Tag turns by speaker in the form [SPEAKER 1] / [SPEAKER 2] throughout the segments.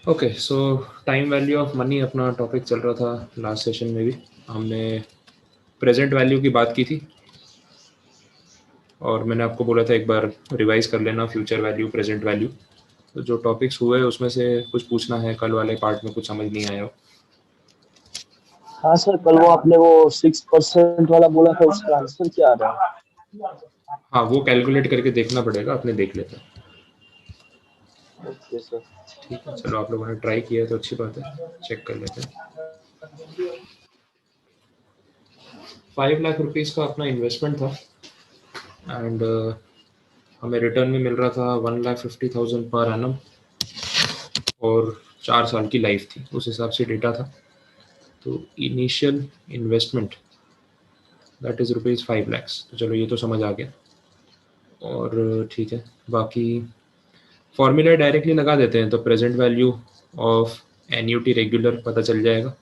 [SPEAKER 1] Okay, so time value of money अपना topic चल रहा था। लास्ट सेशन में भी हमने प्रेजेंट वैल्यू की बात की थी और मैंने आपको बोला था एक बार रिवाइज कर लेना फ्यूचर वैल्यू प्रेजेंट वैल्यू। तो जो टॉपिक्स हुए उसमें से कुछ पूछना है, कल वाले पार्ट में कुछ समझ नहीं आया हो।
[SPEAKER 2] हाँ सर, कल वो आपने वो 6% वाला बोला था, उसका आंसर क्या आ रहा है?
[SPEAKER 1] हाँ, वो कैलकुलेट करके देखना पड़ेगा, अपने देख लेते हैं।
[SPEAKER 2] Okay sir.
[SPEAKER 1] ठीक है, चलो आप लोगों ने ट्राई किया है तो अच्छी बात है, चेक कर लेते हैं। 5 लाख रुपीज़ का अपना इन्वेस्टमेंट था एंड हमें रिटर्न में मिल रहा था 1,50,000 पर एनम और 4 साल की लाइफ थी, उस हिसाब से डेटा था। तो initial investment that is ₹5 lakh. तो चलो ये तो समझ आ गया। और ठीक है, बाकी फॉर्मूला डायरेक्टली लगा देते हैं तो present value of annuity regular पता चल जाएगा।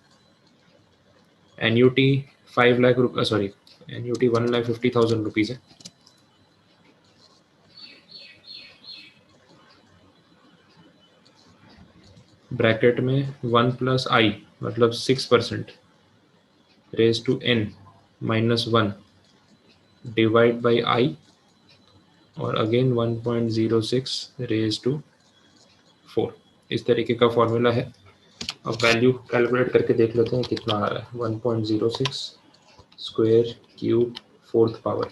[SPEAKER 1] एन्यूटी 5 लाख रुपये, सॉरी, एन्यूटी 1,50,000 रुपीज़ है। ब्रैकेट में 1+i मतलब 6% raise to n -1 divide by i और अगेन 1.06 रेज टू 4। इस तरीके का फॉर्मूला है। अब वैल्यू कैलकुलेट करके देख लेते हैं कितना आ रहा है। 1.06 स्क्वायर क्यूब 4th पावर,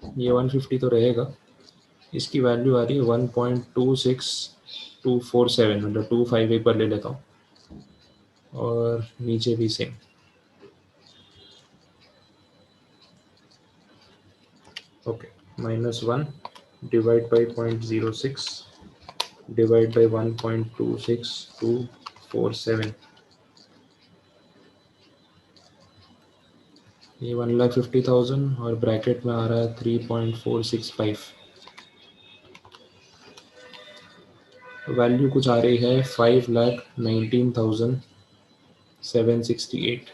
[SPEAKER 1] ये 150 तो रहेगा। इसकी वैल्यू आ रही है 1.26247, मतलब 25 एक बार ले लेता हूँ और नीचे भी same. Okay, -1 divide by 0.06 divide by 1.26247, ये 1,50,000 और ब्रैकेट में आ रहा है 3.465। वैल्यू कुछ आ रही है 5,19,768,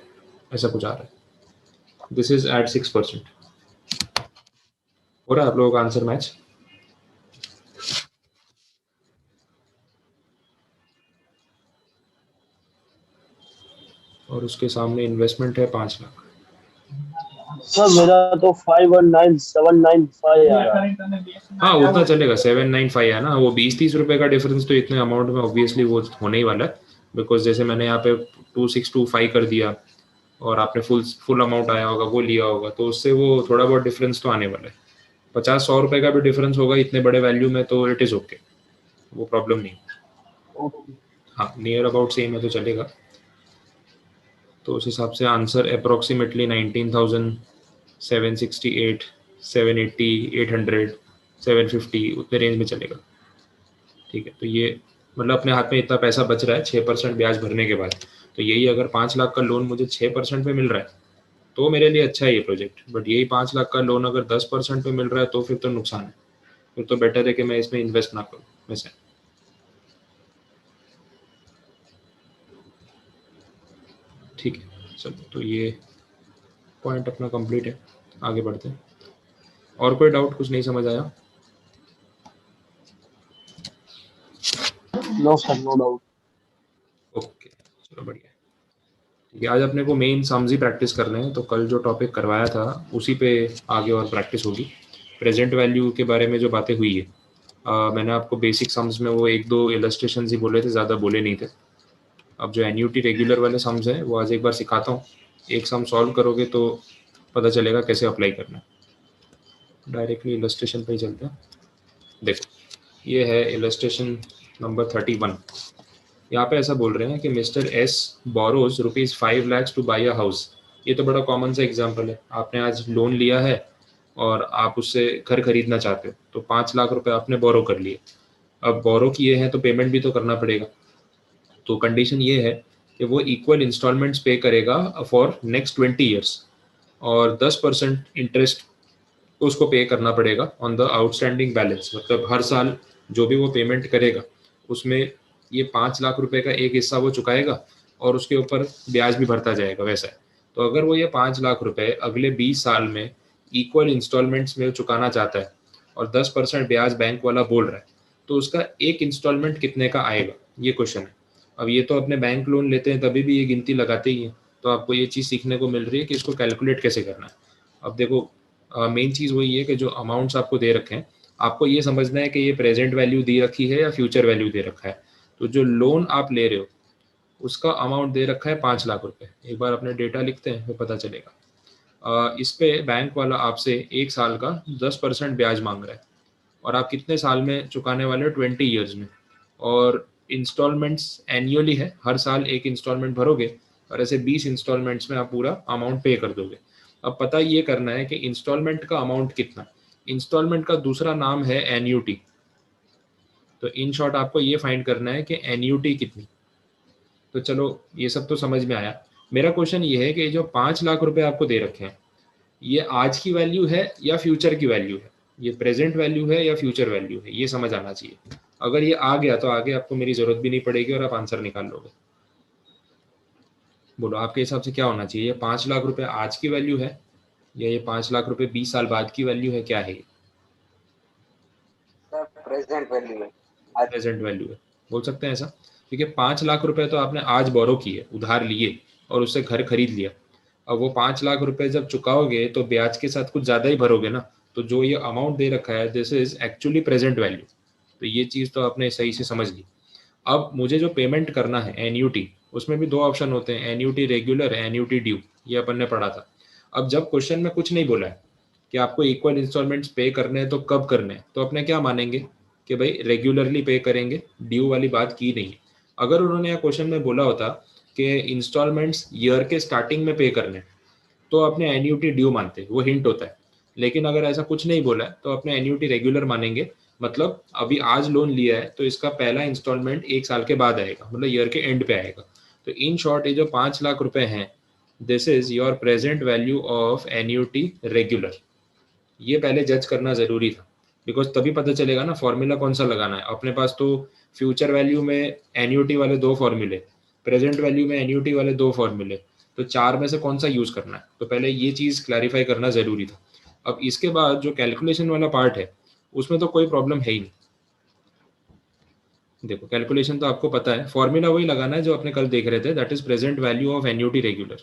[SPEAKER 1] ऐसा कुछ आ रहा है। This is at 6%। हो रहा है आप लोगों का आंसर मैच? और उसके सामने इन्वेस्टमेंट है 5 लाख।
[SPEAKER 2] सर मेरा तो 519,795 आ रहा है।
[SPEAKER 1] हाँ, उतना चलेगा। 795 है ना, वो 20-30 रुपए का डिफरेंस तो इतने अमाउंट में ऑब्वियसली वो होने ही वाला है। बिकॉज जैसे मैंने यहाँ पे 2625 कर दिया और आपने फुल अमाउंट आया होगा वो लिया होगा, तो उससे वो थोड़ा बहुत डिफरेंस तो आने वाला है। 50-100 रुपए का भी डिफरेंस होगा इतने बड़े वैल्यू में तो इट इज़ ओके, वो प्रॉब्लम नहीं।
[SPEAKER 2] ओके।
[SPEAKER 1] हाँ, नियर अबाउट सेम है तो चलेगा। तो उस हिसाब से आंसर अप्रोक्सीमेटली 19,768, 780, 800, 750 उतने रेंज में चलेगा। ठीक है, तो ये मतलब अपने हाथ में इतना पैसा बच रहा है 6% ब्याज भरने के बाद। तो यही अगर 5 लाख का लोन मुझे 6% पे मिल रहा है तो मेरे लिए अच्छा है ये प्रोजेक्ट। बट यही 5 लाख का लोन अगर 10% पे मिल रहा है तो फिर तो नुकसान है। फिर तो बेटर है कि मैं इसमें इन्वेस्ट ना करूँ वैसे। ठीक है, चलो तो ये पॉइंट अपना कंप्लीट है, आगे बढ़ते हैं। और कोई डाउट, कुछ नहीं समझ आया?
[SPEAKER 2] No sir, no doubt.
[SPEAKER 1] Okay, चलो बढ़िया। ठीक है, आज अपने को मेन सम्स ही प्रैक्टिस करने हैं, तो कल जो टॉपिक करवाया था उसी पे आगे और प्रैक्टिस होगी। प्रेजेंट वैल्यू के बारे में जो बातें हुई है, मैंने आपको बेसिक सम्स में वो 1-2 इलस्ट्रेशन ही बोले थे, ज़्यादा बोले नहीं थे। अब जो एन्यूटी रेगुलर वाले सम्स हैं वो आज एक बार सिखाता हूँ। एक सम सॉल्व करोगे तो पता चलेगा कैसे अप्लाई करना है। डायरेक्टली इलस्ट्रेशन पे ही चलते हैं। देखो, ये है इलस्ट्रेशन नंबर 31। यहाँ पे ऐसा बोल रहे हैं कि mister S borrows ₹5 lakhs two by a house. ये तो बड़ा कॉमन सा एग्जांपल है। आपने आज लोन लिया है और आप उससे घर खरीदना चाहते हो, तो 5 लाख रुपए आपने बोरो कर लिए। अब बोरो किए हैं तो पेमेंट भी तो करना पड़ेगा। तो कंडीशन ये है कि वो इक्वल इंस्टॉलमेंट्स पे करेगा फॉर नेक्स्ट 20 ईयर्स और 10% इंटरेस्ट उसको पे करना पड़ेगा ऑन द आउटस्टैंडिंग बैलेंस। मतलब हर साल जो भी वो पेमेंट करेगा उसमें ये 5 लाख रुपए का एक हिस्सा वो चुकाएगा और उसके ऊपर ब्याज भी भरता जाएगा, वैसा है। तो अगर वो ये 5 लाख रुपए अगले 20 साल में इक्वल इंस्टॉलमेंट्स में चुकाना चाहता है और 10% ब्याज बैंक वाला बोल रहा है, तो उसका एक इंस्टॉलमेंट कितने का आएगा, ये क्वेश्चन है। अब ये तो अपने बैंक लोन लेते हैं तभी भी ये गिनती लगाते ही हैं, तो आपको ये चीज़ सीखने को मिल रही है कि इसको कैलकुलेट कैसे करना है। अब देखो मेन चीज़ वही है कि जो अमाउंट्स आपको दे रखे हैं, आपको ये समझना है कि ये प्रेजेंट वैल्यू दे रखी है या फ्यूचर वैल्यू दे रखा है। तो जो लोन आप ले रहे हो उसका अमाउंट दे रखा है 5 लाख रुपए। एक बार अपने डेटा लिखते हैं फिर पता चलेगा। इस पे बैंक वाला आपसे 1 साल का 10% ब्याज मांग रहा है, और आप कितने साल में चुकाने वाले हो, 20 ईयर्स में। और इंस्टॉलमेंट्स एनुअली है, हर साल एक इंस्टॉलमेंट भरोगे, और ऐसे 20 इंस्टॉलमेंट्स में आप पूरा अमाउंट पे कर दोगे। अब पता ये करना है कि इंस्टॉलमेंट का अमाउंट कितना। इंस्टॉलमेंट का दूसरा नाम है एन्यूटी। तो इन शॉर्ट आपको ये फाइंड करना है कि एन्यूटी कितनी। तो चलो ये सब तो समझ में आया। मेरा क्वेश्चन ये है कि जो 5 लाख रुपए आपको दे रखे हैं, ये आज की वैल्यू है या फ्यूचर की वैल्यू है, ये प्रेजेंट वैल्यू है या फ्यूचर वैल्यू है, ये समझ आना चाहिए। अगर ये आ गया तो आगे आपको मेरी जरूरत भी नहीं पड़ेगी और आप आंसर निकाल लोगे। बोलो आपके हिसाब से क्या होना चाहिए, ये 5 लाख रुपए आज की वैल्यू है या ये 5 लाख रुपए 20 साल बाद की वैल्यू है, क्या है ये?
[SPEAKER 3] प्रेजेंट वैल्यू है,
[SPEAKER 1] प्रेजेंट वैल्यू है, बोल सकते हैं ऐसा। क्योंकि 5 लाख रुपए तो आपने आज बोरो किए, उधार लिए और उससे घर खरीद लिया। अब वो 5 लाख रुपए जब चुकाओगे तो ब्याज के साथ कुछ ज्यादा ही भरोगे ना। तो जो ये अमाउंट दे रखा है, this is actually present value. तो ये चीज तो आपने सही से समझ ली। अब मुझे जो पेमेंट करना है एन्यूटी, उसमें भी दो ऑप्शन होते हैं, एन्यूटी रेगुलर, एन्यूटी ड्यू, ये अपन ने पढ़ा था। अब जब क्वेश्चन में कुछ नहीं बोला है कि आपको इक्वल इंस्टॉलमेंट्स पे करने हैं तो कब करने हैं, तो अपने क्या मानेंगे कि भाई रेगुलरली पे करेंगे, ड्यू वाली बात की नहीं है। अगर उन्होंने यहाँ क्वेश्चन में बोला होता कि इंस्टॉलमेंट्स ईयर के स्टार्टिंग में पे करने हैं, तो अपने एन्यूटी ड्यू मानते, वो हिंट होता है। लेकिन अगर ऐसा कुछ नहीं बोला है तो अपने एन्यूटी रेगुलर मानेंगे। मतलब अभी आज लोन लिया है तो इसका पहला इंस्टॉलमेंट 1 साल के बाद आएगा, मतलब ईयर के एंड पे आएगा। तो इन शॉर्ट ये जो 5 लाख रुपए हैं, this is your present value of annuity regular. ये पहले जज करना जरूरी था, बिकॉज तभी पता चलेगा ना फॉर्मूला कौन सा लगाना है। अपने पास तो फ्यूचर वैल्यू में एन्यूटी वाले 2 फॉर्मूले, प्रेजेंट वैल्यू में एन्यूटी वाले 2 फॉर्मूले, तो 4 में से कौन सा यूज करना है, तो पहले ये चीज क्लैरिफाई करना जरूरी था। अब इसके बाद जो कैलकुलेशन वाला पार्ट है उसमें तो कोई प्रॉब्लम है ही नहीं। देखो कैलकुलेशन तो आपको पता है, फॉर्मूला वही लगाना है जो अपने कल देख रहे थे, that is present value of annuity regular.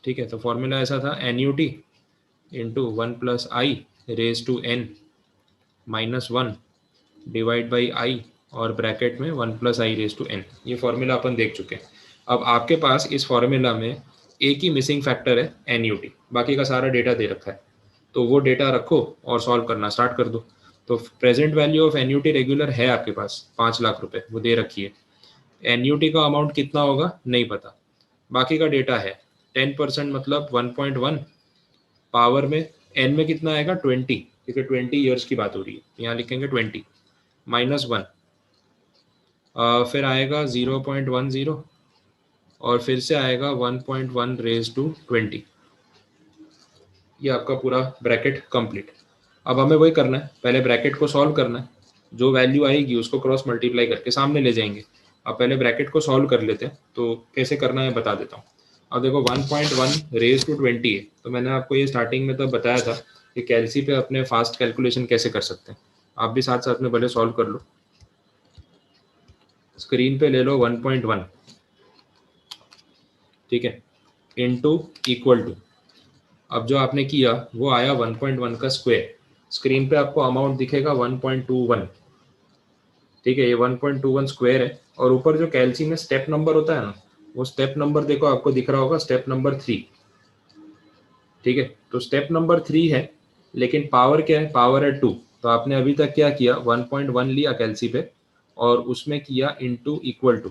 [SPEAKER 1] ठीक है, तो फॉर्मूला ऐसा था, annuity into 1+i⁻n -1 divide by i, और ब्रैकेट में 1+i⁻n। ये फॉर्मूला अपन देख चुके हैं। अब आपके पास इस फॉर्मूला में एक ही मिसिंग फैक्टर है एन्यूटी, बाकी का सारा डेटा दे रखा है। तो वो डेटा रखो और सॉल्व करना स्टार्ट कर दो। तो present value of annuity regular है आपके पास 5 लाख रुपए, वो दे रखी है। एन्यूटी का अमाउंट कितना होगा नहीं पता, बाकी का डेटा है 10% मतलब 1.1, पावर में एन में कितना आएगा 20, क्योंकि 20 ईयर्स की बात हो रही है, यहाँ लिखेंगे 20 -1, फिर आएगा 0.10, और फिर से आएगा 1.1⁻20। ये आपका पूरा ब्रैकेट कंप्लीट। अब हमें वही करना है, पहले ब्रैकेट को सॉल्व करना है, जो वैल्यू आएगी उसको क्रॉस मल्टीप्लाई करके सामने ले जाएंगे। अब पहले ब्रैकेट को सॉल्व कर लेते हैं, तो कैसे करना है बता देता हूँ। अब देखो 1.1⁻20 है, तो मैंने आपको ये स्टार्टिंग में तब बताया था कि कैलसी पे अपने फास्ट कैलकुलेशन कैसे कर सकते हैं। आप भी साथ साथ में भले सॉल्व कर लो। स्क्रीन पे ले लो 1.1, ठीक है, इनटू इक्वल टू, अब जो आपने किया वो आया 1.1 का स्क्वायर। स्क्रीन पे आपको अमाउंट दिखेगा 1.21, ठीक है, ये 1.21 स्क्वायर है। और ऊपर जो कैलसी में स्टेप नंबर होता है ना, वो स्टेप नंबर देखो आपको दिख रहा होगा, स्टेप नंबर 3, ठीक है। तो स्टेप नंबर 3 है, लेकिन पावर क्या है, पावर है 2। तो आपने अभी तक क्या किया, 1.1 लिया कैलसी पे और उसमें किया इनटू इक्वल टू,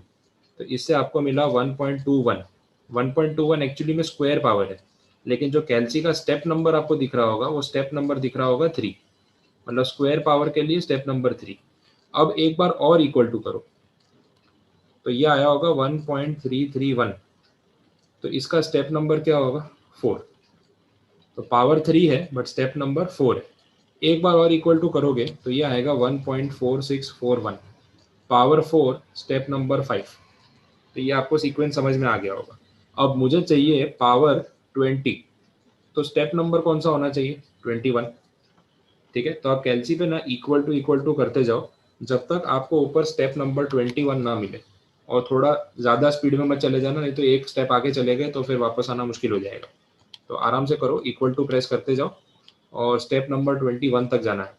[SPEAKER 1] तो इससे आपको मिला 1.21। 1.21 एक्चुअली में स्क्वायर पावर है, लेकिन जो कैलसी का स्टेप नंबर आपको दिख रहा होगा वो स्टेप नंबर दिख रहा होगा 3, मतलब स्क्वायर पावर के लिए स्टेप नंबर 3। अब एक बार और इक्वल टू करो, तो ये आया होगा 1.331, तो इसका स्टेप नंबर क्या होगा 4। तो पावर 3 है बट स्टेप नंबर 4 है। एक बार और इक्वल टू करोगे तो ये आएगा 1.4641, पावर 4 स्टेप नंबर 5। तो ये आपको सीक्वेंस समझ में आ गया होगा। अब मुझे चाहिए पावर 20, तो स्टेप नंबर कौन सा होना चाहिए? 21। ठीक है, तो आप कैलसी पे ना इक्वल टू करते जाओ जब तक आपको ऊपर स्टेप नंबर 21 ना मिले, और थोड़ा ज़्यादा स्पीड में मत चले जाना, नहीं तो एक स्टेप आगे चले गए तो फिर वापस आना मुश्किल हो जाएगा। तो आराम से करो, इक्वल टू प्रेस करते जाओ और स्टेप नंबर 21 तक जाना है।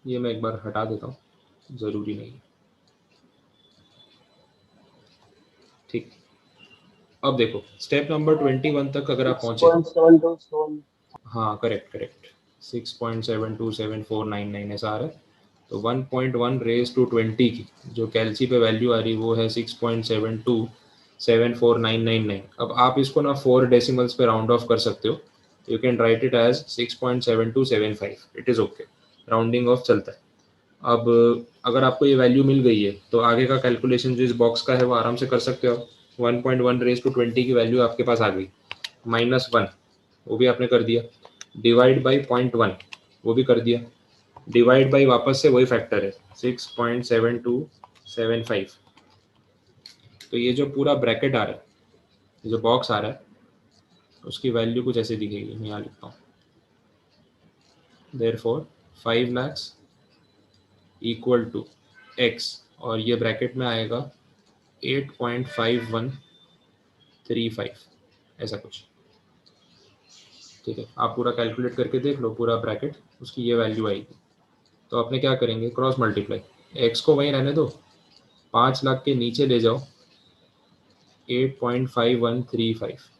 [SPEAKER 1] ये मैं एक बार हटा देता हूँ, ज़रूरी नहीं है। ठीक, अब देखो स्टेप नंबर 21 तक अगर आप पहुंचे,
[SPEAKER 2] 6.727
[SPEAKER 1] हाँ करेक्ट करेक्ट, 6.727499 ऐसा आ रहा है। तो 1.1 रेज टू 20 की जो कैलसी पे वैल्यू आ रही वो है 6.727499। अब आप इसको ना 4 डेसिमल्स पे राउंड ऑफ कर सकते हो। You can write it as 6.7275, it is okay, rounding off चलता है। अब अगर आपको ये वैल्यू मिल गई है तो आगे का कैलकुलेशन जो इस बॉक्स का है वो आराम से कर सकते हो। 1.1 रेज टू 20 की वैल्यू आपके पास आ गई, -1 वो भी आपने कर दिया, डिवाइड बाई 0.1 वो भी कर दिया, डिवाइड बाई वापस से वही फैक्टर है 6.7275। तो ये जो पूरा ब्रैकेट आ रहा है, ये जो बॉक्स आ रहा है, उसकी वैल्यू कुछ ऐसे दिखेगी, मैं यहाँ लिखता हूँ, therefore 5 lakhs equal to x, और ये ब्रैकेट में आएगा 8.5135 ऐसा कुछ। ठीक है, आप पूरा कैलकुलेट करके देख लो पूरा ब्रैकेट, उसकी ये वैल्यू आएगी। तो अपने क्या करेंगे, क्रॉस मल्टीप्लाई, एक्स को वहीं रहने दो, 5 लाख के नीचे ले जाओ 8.5135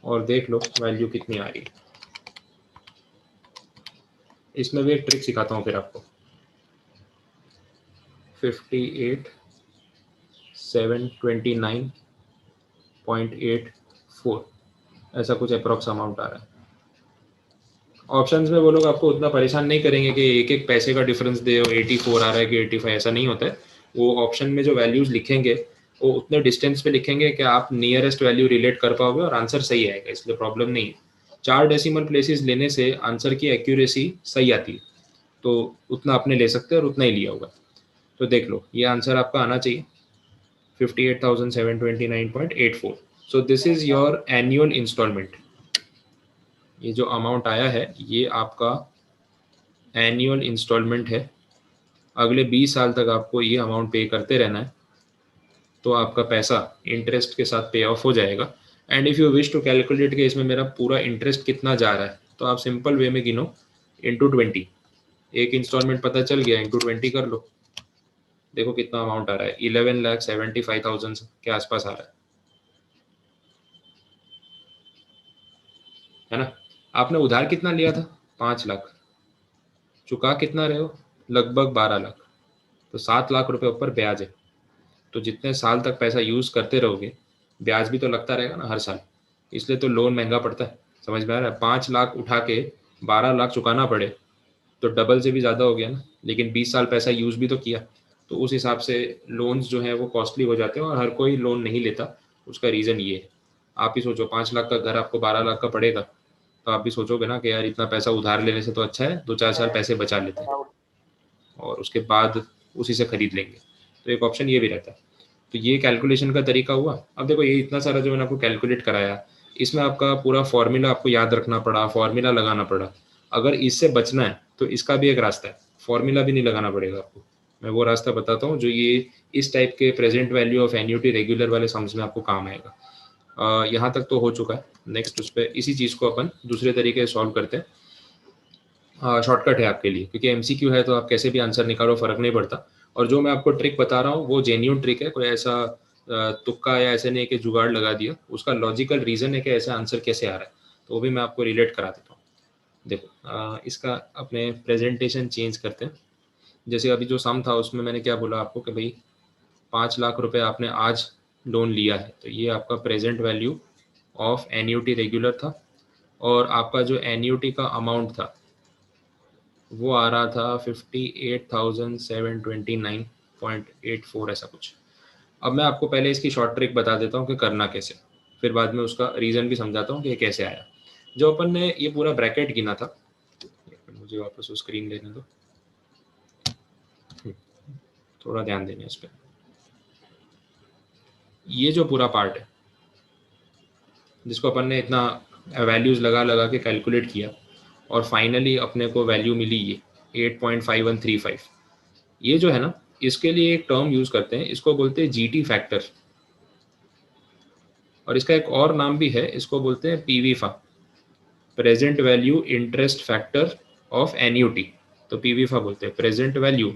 [SPEAKER 1] और देख लो वैल्यू कितनी आ रही है। इसमें भी एक ट्रिक सिखाता हूँ फिर आपको। 58,729.84 ऐसा कुछ अप्रॉक्स अमाउंट आ रहा है। ऑप्शंस में वो लोग आपको उतना परेशान नहीं करेंगे कि एक एक पैसे का डिफरेंस दे, 84 आ रहा है कि 85, ऐसा नहीं होता है। वो ऑप्शन में जो वैल्यूज लिखेंगे वो उतने डिस्टेंस पे लिखेंगे कि आप नियरेस्ट वैल्यू रिलेट कर पाओगे और आंसर सही आएगा, इसलिए प्रॉब्लम नहीं है। 4 डेसिमल प्लेसेस लेने से आंसर की एक्यूरेसी सही आती है, तो उतना आपने ले सकते हैं और उतना ही लिया होगा। तो देख लो ये आंसर आपका आना चाहिए 58,729.84। So this is your annual instalment. ये जो अमाउंट आया है ये आपका एनुअल इंस्टॉलमेंट है, अगले 20 साल तक आपको ये अमाउंट पे करते रहना है, तो आपका पैसा इंटरेस्ट के साथ पे ऑफ हो जाएगा। And if you wish to calculate कि इसमें मेरा पूरा इंटरेस्ट कितना जा रहा है, तो आप सिंपल वे में गिनो इंटू 20। एक इंस्टॉलमेंट पता चल गया, इंटू 20 कर लो, देखो कितना अमाउंट आ रहा है, 11,75,000 के आसपास आ रहा है ना। आपने उधार कितना लिया था? 5 लाख। चुका कितना रहे हो? लगभग 12 लाख। तो 7 लाख रुपए ऊपर ब्याज है। तो जितने साल तक पैसा यूज करते रहोगे ब्याज भी तो लगता रहेगा ना हर साल, इसलिए तो लोन महंगा पड़ता है। समझ में आ रहा है? 5 लाख उठा के 12 लाख चुकाना पड़े तो डबल से भी ज़्यादा हो गया ना, लेकिन 20 साल पैसा यूज भी तो किया। तो उस हिसाब से लोन्स जो है वो कॉस्टली हो जाते हैं और हर कोई लोन नहीं लेता। उसका रीज़न ये है। आप ही सोचो 5 लाख का घर आपको 12 लाख का पड़ेगा, तो आप भी सोचोगे ना कि यार इतना पैसा उधार लेने से तो अच्छा है 2-4 साल पैसे बचा लेते हैं और उसके बाद उसी से खरीद लेंगे। तो एक ऑप्शन ये भी रहता है। तो ये कैलकुलेशन का तरीका हुआ। अब देखो ये इतना सारा जो मैंने आपको कैलकुलेट कराया, इसमें आपका पूरा फॉर्मूला आपको याद रखना पड़ा, फॉर्मूला लगाना पड़ा। अगर इससे बचना है तो इसका भी एक रास्ता है, फॉर्मूला भी नहीं लगाना पड़ेगा आपको। मैं वो रास्ता बताता हूँ जो ये इस टाइप के present value of annuity regular वाले सम्स में आपको काम आएगा। यहाँ तक तो हो चुका है। नेक्स्ट उस पर इसी चीज़ को अपन दूसरे तरीके से सॉल्व करते हैं। शॉर्टकट है आपके लिए, क्योंकि एमसीक्यू है तो आप कैसे भी आंसर निकालो, फर्क नहीं पड़ता। और जो मैं आपको ट्रिक बता रहा हूँ वो जेन्यून ट्रिक है, कोई ऐसा तुक्का या ऐसे नहीं कि जुगाड़ लगा दिया, उसका लॉजिकल रीजन है कि ऐसा आंसर कैसे आ रहा है, तो वो भी मैं आपको रिलेट करा देता हूँ। देखो इसका अपने प्रेजेंटेशन चेंज करते हैं। जैसे अभी जो सम था उसमें मैंने क्या बोला आपको कि भाई 5 लाख रुपए आपने आज लोन लिया है, तो ये आपका present value of annuity regular था, और आपका जो एन्यूटी का अमाउंट था वो आ रहा था 58,729.84 ऐसा कुछ। अब मैं आपको पहले इसकी शॉर्ट ट्रिक बता देता हूँ कि करना कैसे, फिर बाद में उसका रीज़न भी समझाता हूँ कि ये कैसे आया। जो अपन ने ये पूरा ब्रैकेट गिना था, मुझे वापस वो स्क्रीन लेने दो, थोड़ा ध्यान देना इस पर। ये जो पूरा पार्ट है जिसको अपन ने इतना वैल्यूज़ लगा लगा के कैलकुलेट किया और फाइनली अपने को वैल्यू मिली ये 8.5135। ये जो है ना, इसके लिए एक टर्म यूज़ करते हैं, इसको बोलते हैं जीटी फैक्टर, और इसका एक और नाम भी है, इसको बोलते हैं PVIFA, present value interest factor of annuity. तो पीवीफा बोलते हैं present value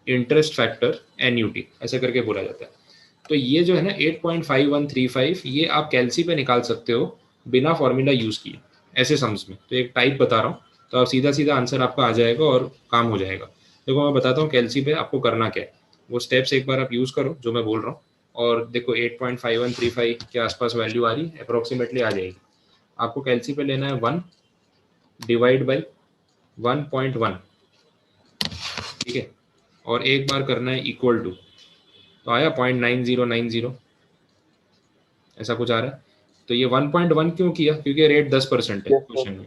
[SPEAKER 1] interest factor annuity, ऐसा करके बोला जाता है। तो ये जो है ना 8.5135, ये आप कैलसी पे निकाल सकते हो बिना फॉर्मूला यूज किए, ऐसे सम्स में। तो एक टाइप बता रहा हूँ, तो आप सीधा सीधा आंसर आपका आ जाएगा और काम हो जाएगा। देखो मैं बताता हूँ कैलसी पे आपको करना क्या है, वो स्टेप्स एक बार आप यूज करो जो मैं बोल रहा हूँ, और देखो 8.5135 के आसपास वैल्यू आ रही है, अप्रोक्सीमेटली आ जाएगी। आपको कैलसी पे लेना है 1 डिवाइड बाई 1.1, ठीक है, और एक बार करना है इक्वल टू, तो आया 0.9090, ऐसा कुछ आ रहा है। तो ये 1.1 क्यों किया, क्योंकि रेट 10% है
[SPEAKER 2] Yes, sir.
[SPEAKER 1] क्वेश्चन में,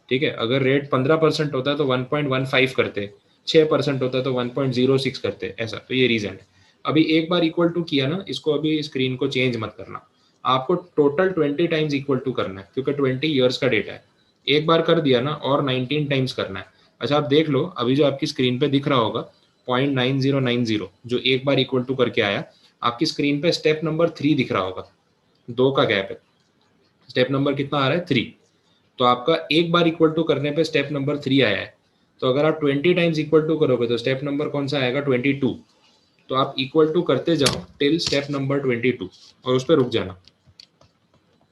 [SPEAKER 1] ठीक है। अगर रेट 15% होता तो 1.15 करते, 6% होता तो 1.06 करते, ऐसा। तो ये रीजन है। अभी एक बार इक्वल टू किया ना, इसको अभी स्क्रीन को चेंज मत करना, आपको टोटल 20 टाइम्स इक्वल टू करना है, क्योंकि 20 ईयर्स का डेटा है। एक बार कर दिया ना, और 19 टाइम्स करना है। अच्छा आप देख लो, अभी जो आपकी स्क्रीन पे दिख रहा होगा 0.9090, जो एक बार इक्वल टू करके आया, आपकी स्क्रीन पे स्टेप नंबर 3 दिख रहा होगा, 2 का गैप है। स्टेप नंबर कितना आ रहा है, 3। तो आपका एक बार इक्वल टू करने पे स्टेप नंबर 3 आया है। तो अगर आप 20 टाइम्स इक्वल टू करोगे तो स्टेप नंबर कौन सा आएगा, 22। तो आप इक्वल टू करते जाओ टिल स्टेप नंबर 22 और उस पर रुक जाना।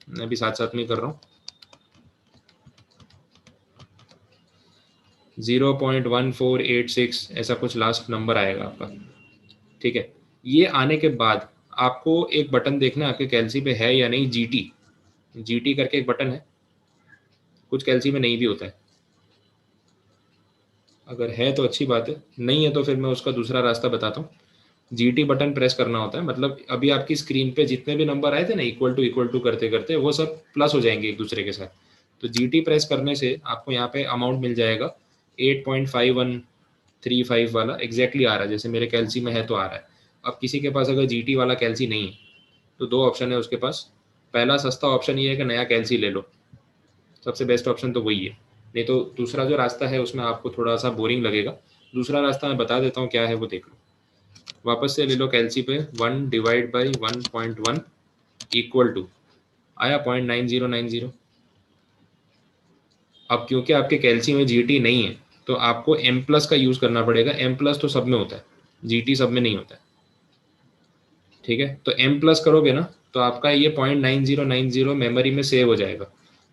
[SPEAKER 1] मैं भी साथ साथ में कर रहा हूँ। 0.1486 ऐसा कुछ लास्ट नंबर आएगा आपका, ठीक है। ये आने के बाद आपको एक बटन देखना है आपके कैलसी पे है या नहीं, जीटी, जीटी करके एक बटन है, कुछ कैलसी में नहीं भी होता है। अगर है तो अच्छी बात है, नहीं है तो फिर मैं उसका दूसरा रास्ता बताता हूँ। जीटी बटन प्रेस करना होता है, मतलब अभी आपकी स्क्रीन पे जितने भी नंबर आए थे ना इक्वल टू करते करते, वो सब प्लस हो जाएंगे एक दूसरे के साथ। तो जीटी प्रेस करने से आपको यहाँ पे अमाउंट मिल जाएगा 8.5135 वाला, एग्जैक्टली आ रहा है, जैसे मेरे कैलसी में है तो आ रहा है। अब किसी के पास अगर जीटी वाला कैलसी नहीं है तो दो ऑप्शन है उसके पास। पहला सस्ता ऑप्शन ये है कि नया कैलसी ले लो, सबसे बेस्ट ऑप्शन तो वही है। नहीं तो दूसरा जो रास्ता है उसमें आपको थोड़ा सा बोरिंग लगेगा। दूसरा रास्ता मैं बता देता हूँ क्या है, वो देख लो। वापस से ले लो कैलसी पे, 1 डिवाइड बाई 1.1 इक्वल टू, आया 0.9090। अब क्योंकि आपके कैलसी में जीटी नहीं है तो आपको एम प्लस का यूज करना पड़ेगा। एम प्लस तो सब में होता है, जीटी सब में नहीं होता है, ठीक है। तो एम प्लस करोगे ना तो आपका ये 0.9090 मेमोरी में सेव हो जाएगा।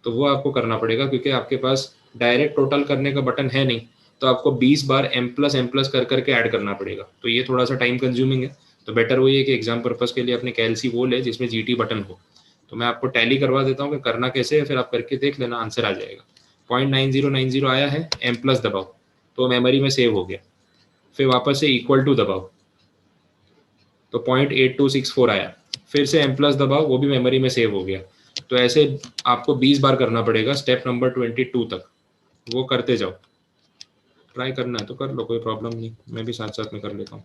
[SPEAKER 1] तो वो आपको करना पड़ेगा, क्योंकि आपके पास डायरेक्ट टोटल करने का बटन है नहीं, तो आपको 20 बार एम प्लस कर करके ऐड करना पड़ेगा। तो ये थोड़ा सा टाइम कंज्यूमिंग है। तो बेटर वही है कि एग्जाम पर्पज के लिए अपने कैलसी वो ले जिसमें जीटी बटन हो। तो मैं आपको टैली करवा देता हूँ कि करना कैसे है, फिर आप करके देख लेना, आंसर आ जाएगा। 0.9090 आया है, एम प्लस दबाओ तो मेमोरी में सेव हो गया। फिर वापस से इक्वल टू दबाओ तो 0.8264 आया, फिर से एम प्लस दबाओ, वो भी मेमोरी में सेव हो गया। तो ऐसे आपको 20 बार करना पड़ेगा स्टेप नंबर 22 तक। वो करते जाओ, ट्राई करना है तो कर लो, कोई प्रॉब्लम नहीं, मैं भी साथ साथ में कर लेता हूँ।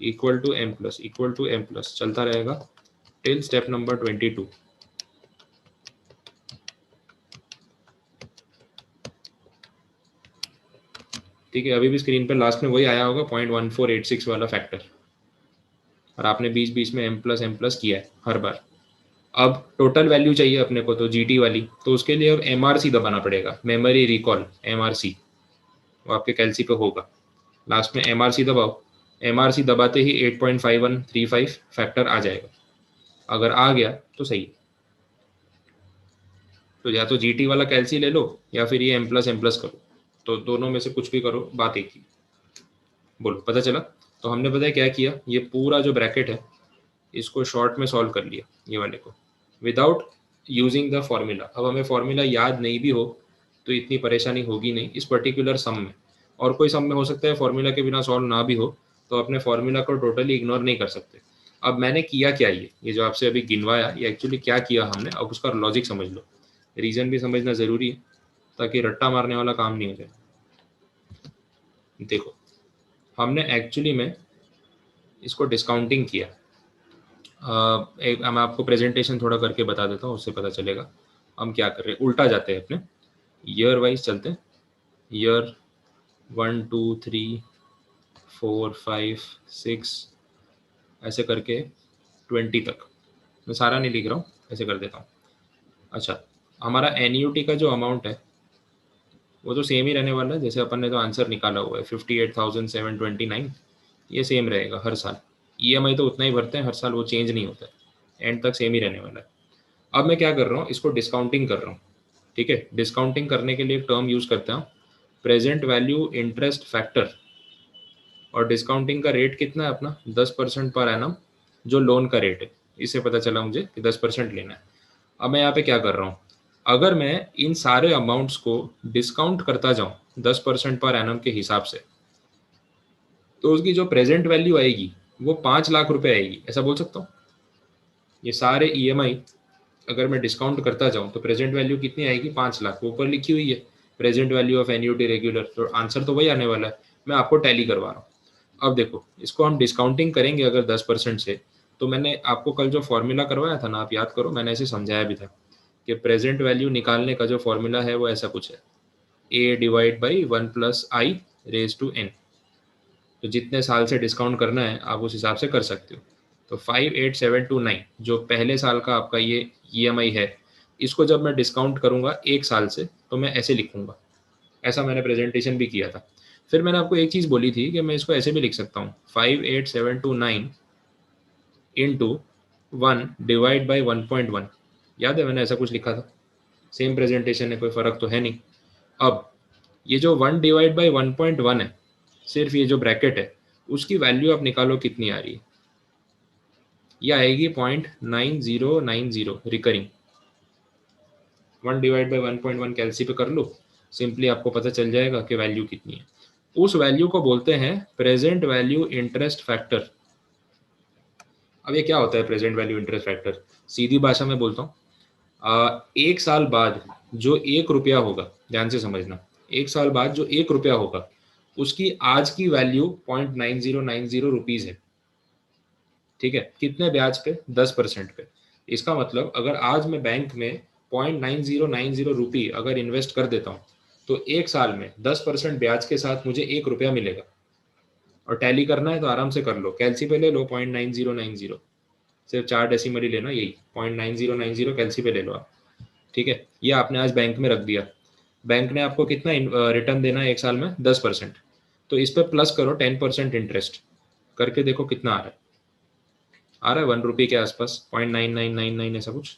[SPEAKER 1] इक्वल टू एम प्लस चलता रहेगा टिल स्टेप नंबर 22। ठीक है, अभी भी स्क्रीन पर लास्ट में वही आया होगा 0.1486 वाला फैक्टर, और आपने 20-20 में एम प्लस किया है हर बार। अब टोटल वैल्यू चाहिए अपने को तो जीटी वाली, तो उसके लिए अब एमआरसी दबाना पड़ेगा, मेमोरी रिकॉल एमआरसी, वो आपके कैलसी पे होगा। लास्ट में एमआरसी दबाओ, एमआरसी दबाते ही 8.5135 फैक्टर आ जाएगा। अगर आ गया तो सही है। तो या तो जीटी वाला कैलसी ले लो या फिर ये एम प्लस करो, तो दोनों में से कुछ भी करो, बात एक ही। बोलो पता चला। तो हमने पता है क्या किया, ये पूरा जो ब्रैकेट है इसको शॉर्ट में सॉल्व कर लिया, ये वाले को, विदाउट यूजिंग द फॉर्मूला। अब हमें फॉर्मूला याद नहीं भी हो तो इतनी परेशानी होगी नहीं इस पर्टिकुलर सम में। और कोई सम में हो सकता है फॉर्मूला के बिना सॉल्व ना भी हो, तो अपने फॉर्मूला को टोटली इग्नोर नहीं कर सकते। अब मैंने किया क्या, ये जो आपसे अभी गिनवाया, ये एक्चुअली क्या किया हमने, अब उसका लॉजिक समझ लो। रीजन भी समझना ज़रूरी है ताकि रट्टा मारने वाला काम नहीं हो जाए। देखो, हमने एक्चुअली में इसको डिस्काउंटिंग किया, एक मैं आपको प्रेजेंटेशन थोड़ा करके बता देता हूँ, उससे पता चलेगा हम क्या कर रहे हैं। उल्टा जाते हैं, अपने ईयर वाइज चलते हैं। ईयर 1 2 3 4 5 6 ऐसे करके 20 तक। मैं सारा नहीं लिख रहा हूँ, ऐसे कर देता हूँ। अच्छा, हमारा एनयूटी का जो अमाउंट है वो तो सेम ही रहने वाला है, जैसे अपन ने तो आंसर निकाला हुआ है 58,729, ये सेम रहेगा हर साल। ईएमआई तो उतना ही भरते हैं हर साल, वो चेंज नहीं होता है, एंड तक सेम ही रहने वाला है। अब मैं क्या कर रहा हूँ, इसको डिस्काउंटिंग कर रहा हूँ। ठीक है, डिस्काउंटिंग करने के लिए एक टर्म यूज करता हूँ, प्रेजेंट वैल्यू इंटरेस्ट फैक्टर। और डिस्काउंटिंग का रेट कितना है अपना, 10% पर एनम, जो लोन का रेट है। इससे पता चला मुझे कि 10% लेना है। अब मैं यहाँ पे क्या कर रहा हूँ, अगर मैं इन सारे अमाउंट्स को डिस्काउंट करता जाऊँ 10% पर एनम के हिसाब से, तो उसकी जो प्रेजेंट वैल्यू आएगी वो 5 लाख रुपए आएगी, ऐसा बोल सकता हूँ। ये सारे ईएमआई अगर मैं डिस्काउंट करता जाऊँ तो प्रेजेंट वैल्यू कितनी आएगी, 5 लाख। ऊपर लिखी हुई है present value of annuity regular, तो आंसर तो वही आने वाला है। मैं आपको टैली करवा रहा हूँ। अब देखो, इसको हम डिस्काउंटिंग करेंगे अगर 10% से, तो मैंने आपको कल जो फॉर्मूला करवाया था ना, आप याद करो, मैंने ऐसे समझाया भी था कि प्रेजेंट वैल्यू निकालने का जो फॉर्मूला है वो ऐसा कुछ है, ए डिवाइड बाई 1+i⁻n। तो जितने साल से डिस्काउंट करना है आप उस हिसाब से कर सकते हो। तो 58,729 जो पहले साल का आपका ये ईएमआई है, इसको जब मैं डिस्काउंट करूंगा 1 साल से, तो मैं ऐसे लिखूंगा। ऐसा मैंने प्रेजेंटेशन भी किया था। फिर मैंने आपको एक चीज़ बोली थी कि मैं इसको ऐसे भी लिख सकता हूँ, 58,729 इंटू 1 डिवाइड बाई 1.1। याद है मैंने ऐसा कुछ लिखा था, सेम प्रेजेंटेशन है, कोई फ़र्क तो है नहीं। अब ये जो 1 डिवाइड बाई 1.1 है, सिर्फ ये जो ब्रैकेट है उसकी वैल्यू आप निकालो कितनी आ रही है। ये आएगी 0.9090 रिकरिंग। 1 डिवाइड बाई 1.1 कैलसी पे कर लो, सिंपली आपको पता चल जाएगा कि वैल्यू कितनी है। उस वैल्यू को बोलते हैं प्रेजेंट वैल्यू इंटरेस्ट फैक्टर। अब ये क्या होता है प्रेजेंट वैल्यू इंटरेस्ट फैक्टर, सीधी भाषा में बोलता हूँ, 1 साल बाद जो 1 रुपया होगा, ध्यान से समझना, 1 साल बाद जो 1 रुपया होगा उसकी आज की वैल्यू 0.9090 रुपीज है। ठीक है, कितने ब्याज पे, 10% पे। इसका मतलब अगर आज मैं बैंक में 0.9090 रुपी अगर इन्वेस्ट कर देता हूँ, तो 1 साल में 10% ब्याज के साथ मुझे 1 रुपया मिलेगा। और टैली करना है तो आराम से कर लो, कैलसी पे ले लो 0.9090, सिर्फ 4 डेसिमल ही लेना, यही 0.9090 कैलसी पे ले लो आप। ठीक है, ये आपने आज बैंक में रख दिया, बैंक ने आपको कितना रिटर्न देना है 1 साल में, 10%। तो इस पर प्लस करो 10% इंटरेस्ट करके देखो कितना आ रहा है। आ रहा है 1 रुपये के आसपास, 0.9999 ऐसा कुछ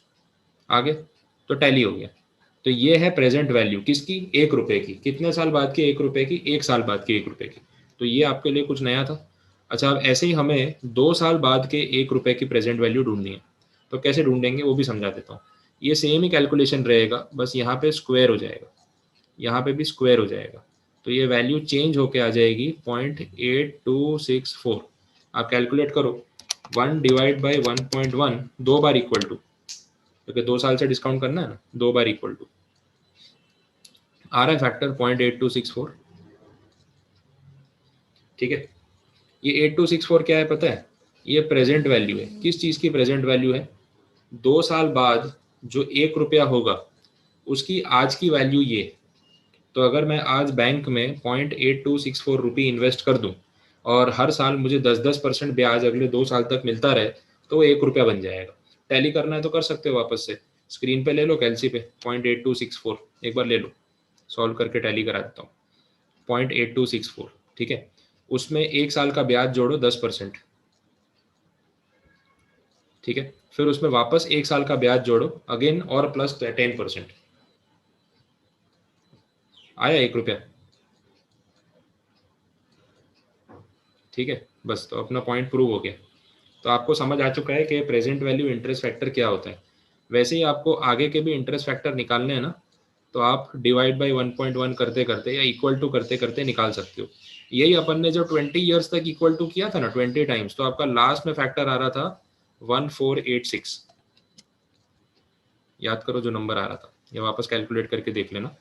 [SPEAKER 1] आगे, तो टैली हो गया। तो ये है प्रेजेंट वैल्यू किसकी, 1 रुपये की। कितने साल बाद की 1 रुपये की, 1 साल बाद की 1 रुपये की। तो ये आपके लिए कुछ नया था। अच्छा, अब ऐसे ही हमें 2 साल बाद के 1 रुपये की प्रेजेंट वैल्यू ढूंढनी है, तो कैसे ढूंढेंगे वो भी समझा देता हूँ। ये सेम ही कैलकुलेशन रहेगा, बस यहाँ पे स्क्वायर हो जाएगा, यहाँ पे भी स्क्वायर हो जाएगा। तो ये वैल्यू चेंज होके आ जाएगी 0.8264। आप कैलकुलेट करो, 1 डिवाइड बाई 1.1 दो बार इक्वल टू, क्योंकि 2 साल से डिस्काउंट करना है ना, 2 बार इक्वल टू आ रहा है फैक्टर 0.8264। ठीक है, ये 8264 क्या है पता है, ये प्रेजेंट वैल्यू है। किस चीज़ की प्रेजेंट वैल्यू है, 2 साल बाद जो 1 रुपया होगा उसकी आज की वैल्यू ये। तो अगर मैं आज बैंक में 0.8264 रुपये इन्वेस्ट कर दूं और हर साल मुझे 10% ब्याज अगले 2 साल तक मिलता रहे, तो वो 1 रुपया बन जाएगा। टैली करना है तो कर सकते हो, वापस से स्क्रीन पे ले लो कैलसी पे 0.8264, एक बार ले लो, सॉल्व करके टैली करा देता हूँ। 0.8264, ठीक है, उसमें 1 साल का ब्याज जोड़ो 10%। ठीक है, फिर उसमें वापस 1 साल का ब्याज जोड़ो अगेन और प्लस 10%, आया 1 रुपया। ठीक है, बस तो अपना पॉइंट प्रूव हो गया। तो आपको समझ आ चुका है कि प्रेजेंट वैल्यू इंटरेस्ट फैक्टर क्या होता है। वैसे ही आपको आगे के भी इंटरेस्ट फैक्टर निकालने हैं ना, तो आप डिवाइड बाई 1.1 करते करते या इक्वल टू करते करते निकाल सकते हो। यही अपन ने जो 20 ईयर्स तक इक्वल टू किया था ना 20 टाइम्स, तो आपका लास्ट में फैक्टर आ रहा था 1486। याद करो जो नंबर आ रहा था, ये वापस कैलकुलेट करके देख लेना,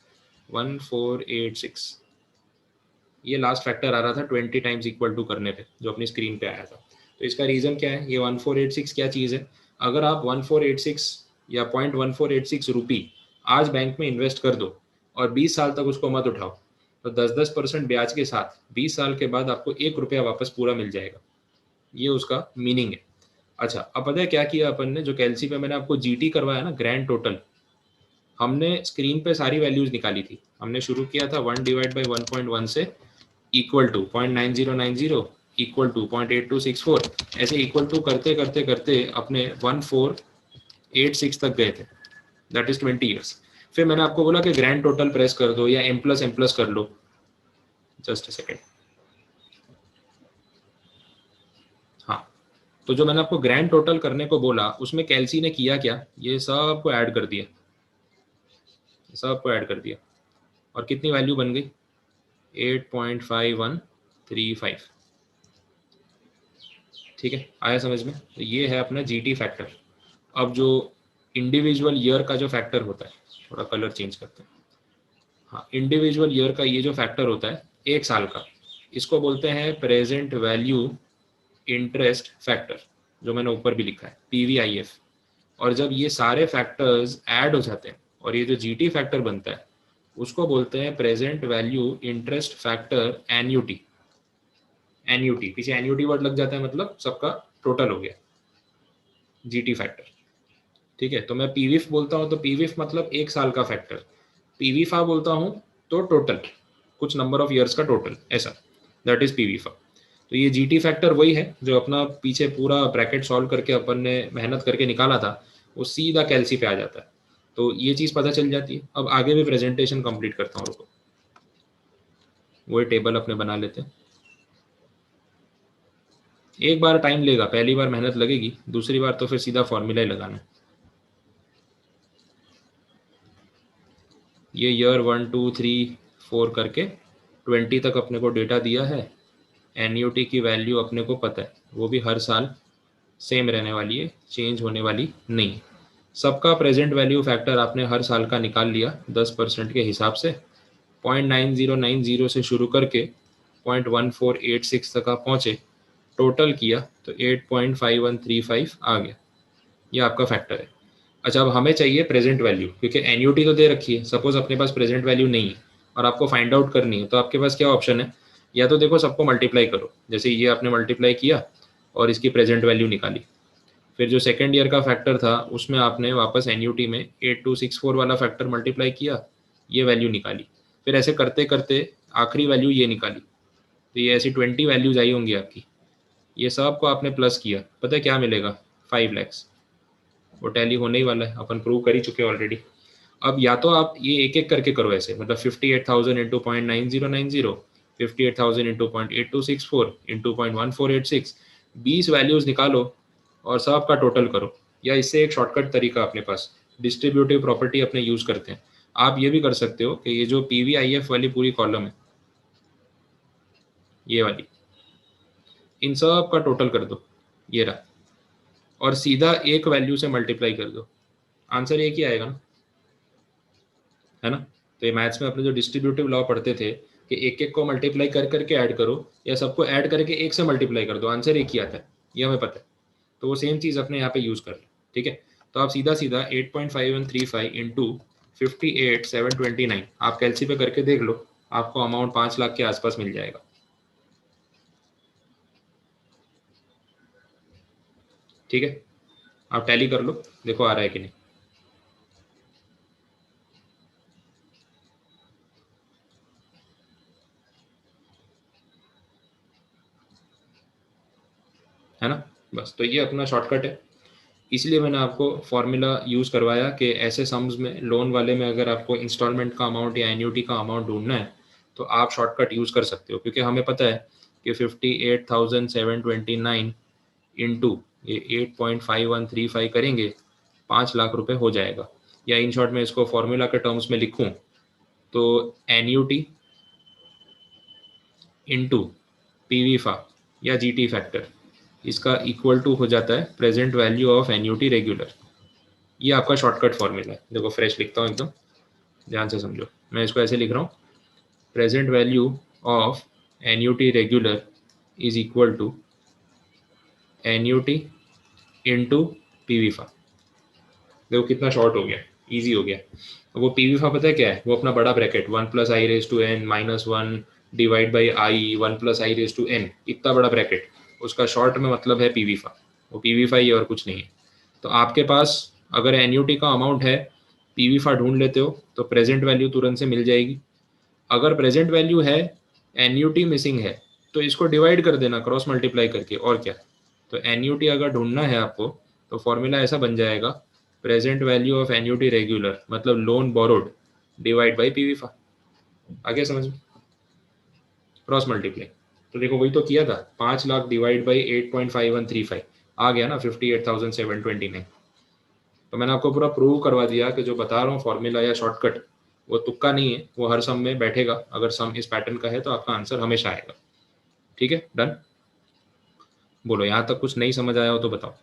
[SPEAKER 1] 1486 ये लास्ट फैक्टर आ रहा था 20 टाइम्स इक्वल टू करने पे, जो अपनी स्क्रीन पे आया था। तो इसका रीज़न क्या है, ये 1486 क्या चीज़ है? अगर आप 1486 या 0.1486 रुपी आज बैंक में इन्वेस्ट कर दो और 20 साल तक उसको मत उठाओ, तो 10-10% ब्याज के साथ 20 साल के बाद आपको 1 रुपया वापस पूरा मिल जाएगा। ये उसका मीनिंग है। अच्छा, अब पता है क्या किया अपन ने, जो कैलसी पे मैंने आपको जीटी करवाया ना, ग्रैंड टोटल, हमने स्क्रीन पे सारी वैल्यूज निकाली थी। हमने शुरू किया था 1 डिवाइड बाई 1.1 से इक्वल टू 0.9090 इक्वल टू 0.8264, ऐसे इक्वल टू करते करते करते अपने 1486 तक गए थे, दैट इज 20 ईयर्स। फिर मैंने आपको बोला कि ग्रैंड टोटल प्रेस कर दो या एम प्लस कर लो। Just a second. हाँ, तो जो मैंने आपको ग्रैंड टोटल करने को बोला, उसमें कैलसी ने किया क्या, ये सबको ऐड कर दिया, सबको ऐड कर दिया, और कितनी वैल्यू बन गई, 8.5135। ठीक है, आया समझ में? तो ये है अपना जीटी फैक्टर। अब जो इंडिविजुअल ईयर का जो फैक्टर होता है, थोड़ा कलर चेंज करते हैं। हाँ, इंडिविजुअल ईयर का ये जो फैक्टर होता है 1 साल का, इसको बोलते हैं प्रेजेंट वैल्यू इंटरेस्ट फैक्टर, जो मैंने ऊपर भी लिखा है, PVIF। और जब ये सारे फैक्टर्स ऐड हो जाते हैं और ये जो जीटी फैक्टर बनता है, उसको बोलते हैं present value interest factor annuity. Annuity, पीछे एन्यूटी वर्ड लग जाता है, मतलब सबका टोटल हो गया जीटी फैक्टर। ठीक है, तो मैं पीवीएफ बोलता हूँ तो पीवीएफ मतलब 1 साल का फैक्टर, पीवीफा बोलता हूँ तो टोटल, कुछ नंबर ऑफ ईयर्स का टोटल, ऐसा, दैट इज पीवीफा। तो ये जीटी फैक्टर वही है जो अपना पीछे पूरा ब्रैकेट सॉल्व करके अपन ने मेहनत करके निकाला था, वो सीधा कैलसी पे आ जाता है। तो ये चीज़ पता चल जाती है। अब आगे भी प्रेजेंटेशन कंप्लीट करता हूँ, रुको, वही टेबल अपने बना लेते हैं। एक बार टाइम लेगा, पहली बार मेहनत लगेगी, दूसरी बार तो फिर सीधा फॉर्मूला ही लगाना है। ये ईयर 1 2 3 4 करके 20 तक अपने को डेटा दिया है। एन्यूटी की वैल्यू अपने को पता है, वो भी हर साल सेम रहने वाली है, चेंज होने वाली नहीं। सबका प्रेजेंट वैल्यू फैक्टर आपने हर साल का निकाल लिया 10% के हिसाब से। 0.9090 से शुरू करके 0.1486 तक आप पहुँचे, टोटल किया तो 8.5135 आ गया। ये आपका फैक्टर है। अच्छा, अब हमें चाहिए प्रेजेंट वैल्यू, क्योंकि एन्यूटी तो दे रखी है। सपोज अपने पास प्रेजेंट वैल्यू नहीं है और आपको फाइंड आउट करनी है, तो आपके पास क्या ऑप्शन है, या तो देखो सबको मल्टीप्लाई करो, जैसे ये आपने मल्टीप्लाई किया और इसकी प्रेजेंट वैल्यू निकाली। फिर जो सेकेंड ईयर का फैक्टर था उसमें आपने वापस एन्यूटी में 8264 वाला फैक्टर मल्टीप्लाई किया, ये वैल्यू निकाली। फिर ऐसे करते करते आखिरी वैल्यू ये निकाली। तो ये ऐसी 20 वैल्यूज आई होंगी आपकी। ये सब को आपने प्लस किया, पता है क्या मिलेगा, 5 lakhs। वो टैली होने ही वाला है, अपन प्रूव कर ही चुके ऑलरेडी। अब या तो आप ये एक एक करके करो ऐसे, मतलब 58,000 इंटू 0.9090, 58,000 इंटू 0.8264 इंटू 0.1486, 20 वैल्यूज निकालो और सब का टोटल करो। या इससे एक शॉर्टकट तरीका अपने पास, डिस्ट्रीब्यूटिव प्रॉपर्टी अपने यूज करते हैं। आप ये भी कर सकते हो कि ये जो PVIF वाली पूरी कॉलम है, ये वाली, इन सब का टोटल कर दो, ये रहा, और सीधा एक वैल्यू से मल्टीप्लाई कर दो, आंसर एक ही आएगा ना, है ना? तो ये मैथ्स में अपने जो डिस्ट्रीब्यूटिव लॉ पढ़ते थे कि एक एक को मल्टीप्लाई कर करके ऐड करो, या सबको ऐड करके एक से मल्टीप्लाई कर दो, आंसर एक ही आता है, ये हमें पता है। तो वो सेम चीज़ अपने यहाँ पे यूज़ कर लो। ठीक है, तो आप सीधा सीधा 8.5135 इंटू 58,729 आप कैलसी पे करके देख लो, आपको अमाउंट 5 लाख के आसपास मिल जाएगा। ठीक है, आप टैली कर लो, देखो आ रहा है कि नहीं। है ना? बस, तो ये अपना शॉर्टकट है। इसलिए मैंने आपको फॉर्मूला यूज़ करवाया कि ऐसे सम्स में, लोन वाले में, अगर आपको इंस्टॉलमेंट का अमाउंट या एन्यूटी का अमाउंट ढूंढना है तो आप शॉर्टकट यूज़ कर सकते हो, क्योंकि हमें पता है कि 58,729 इंटू ये 8.5135 करेंगे, 5 लाख रुपए हो जाएगा। या इन शॉर्ट में इसको फॉर्मूला के टर्म्स में लिखूं तो एन्यूटी इंटू पीवीफा या जीटी फैक्टर, इसका इक्वल टू हो जाता है present value of annuity regular. ये आपका शॉर्टकट फॉर्मूला है। देखो फ्रेश लिखता हूँ एकदम, ध्यान से समझो। मैं इसको ऐसे लिख रहा हूँ, present value of annuity regular is equal to annuity into PVIFA. देखो कितना शॉर्ट हो गया, इजी हो गया। वो पीवीफा पता है क्या है, वो अपना बड़ा bracket 1+i⁻n -1 divide by I 1+i⁻n, इतना बड़ा ब्रैकेट, उसका शॉर्ट में मतलब है पीवीफा। वो पीवीफा ही है और कुछ नहीं है। तो आपके पास अगर एन्यूटी का अमाउंट है, पीवीफा ढूंढ लेते हो तो प्रेजेंट वैल्यू तुरंत से मिल जाएगी। अगर प्रेजेंट वैल्यू है, एन्यूटी मिसिंग है, तो इसको डिवाइड कर देना क्रॉस मल्टीप्लाई करके, और क्या। तो एन्यूटी अगर ढूंढना है आपको तो फॉर्मूला ऐसा बन जाएगा, present value of annuity regular मतलब लोन बोरोड डिवाइड बाई पीवीफा। आगे समझ में, क्रॉस मल्टीप्लाई। तो देखो वही तो किया था, 5 लाख डिवाइड बाई 8.5135 आ गया ना 58,729। तो मैंने आपको पूरा प्रूव करवा दिया कि जो बता रहा हूँ फॉर्मूला या शॉर्टकट, वो तुक्का नहीं है, वो हर सम में बैठेगा। अगर सम इस पैटर्न का है तो आपका आंसर हमेशा आएगा। ठीक है, डन। बोलो यहाँ तक कुछ नहीं समझ आया हो तो बताओ।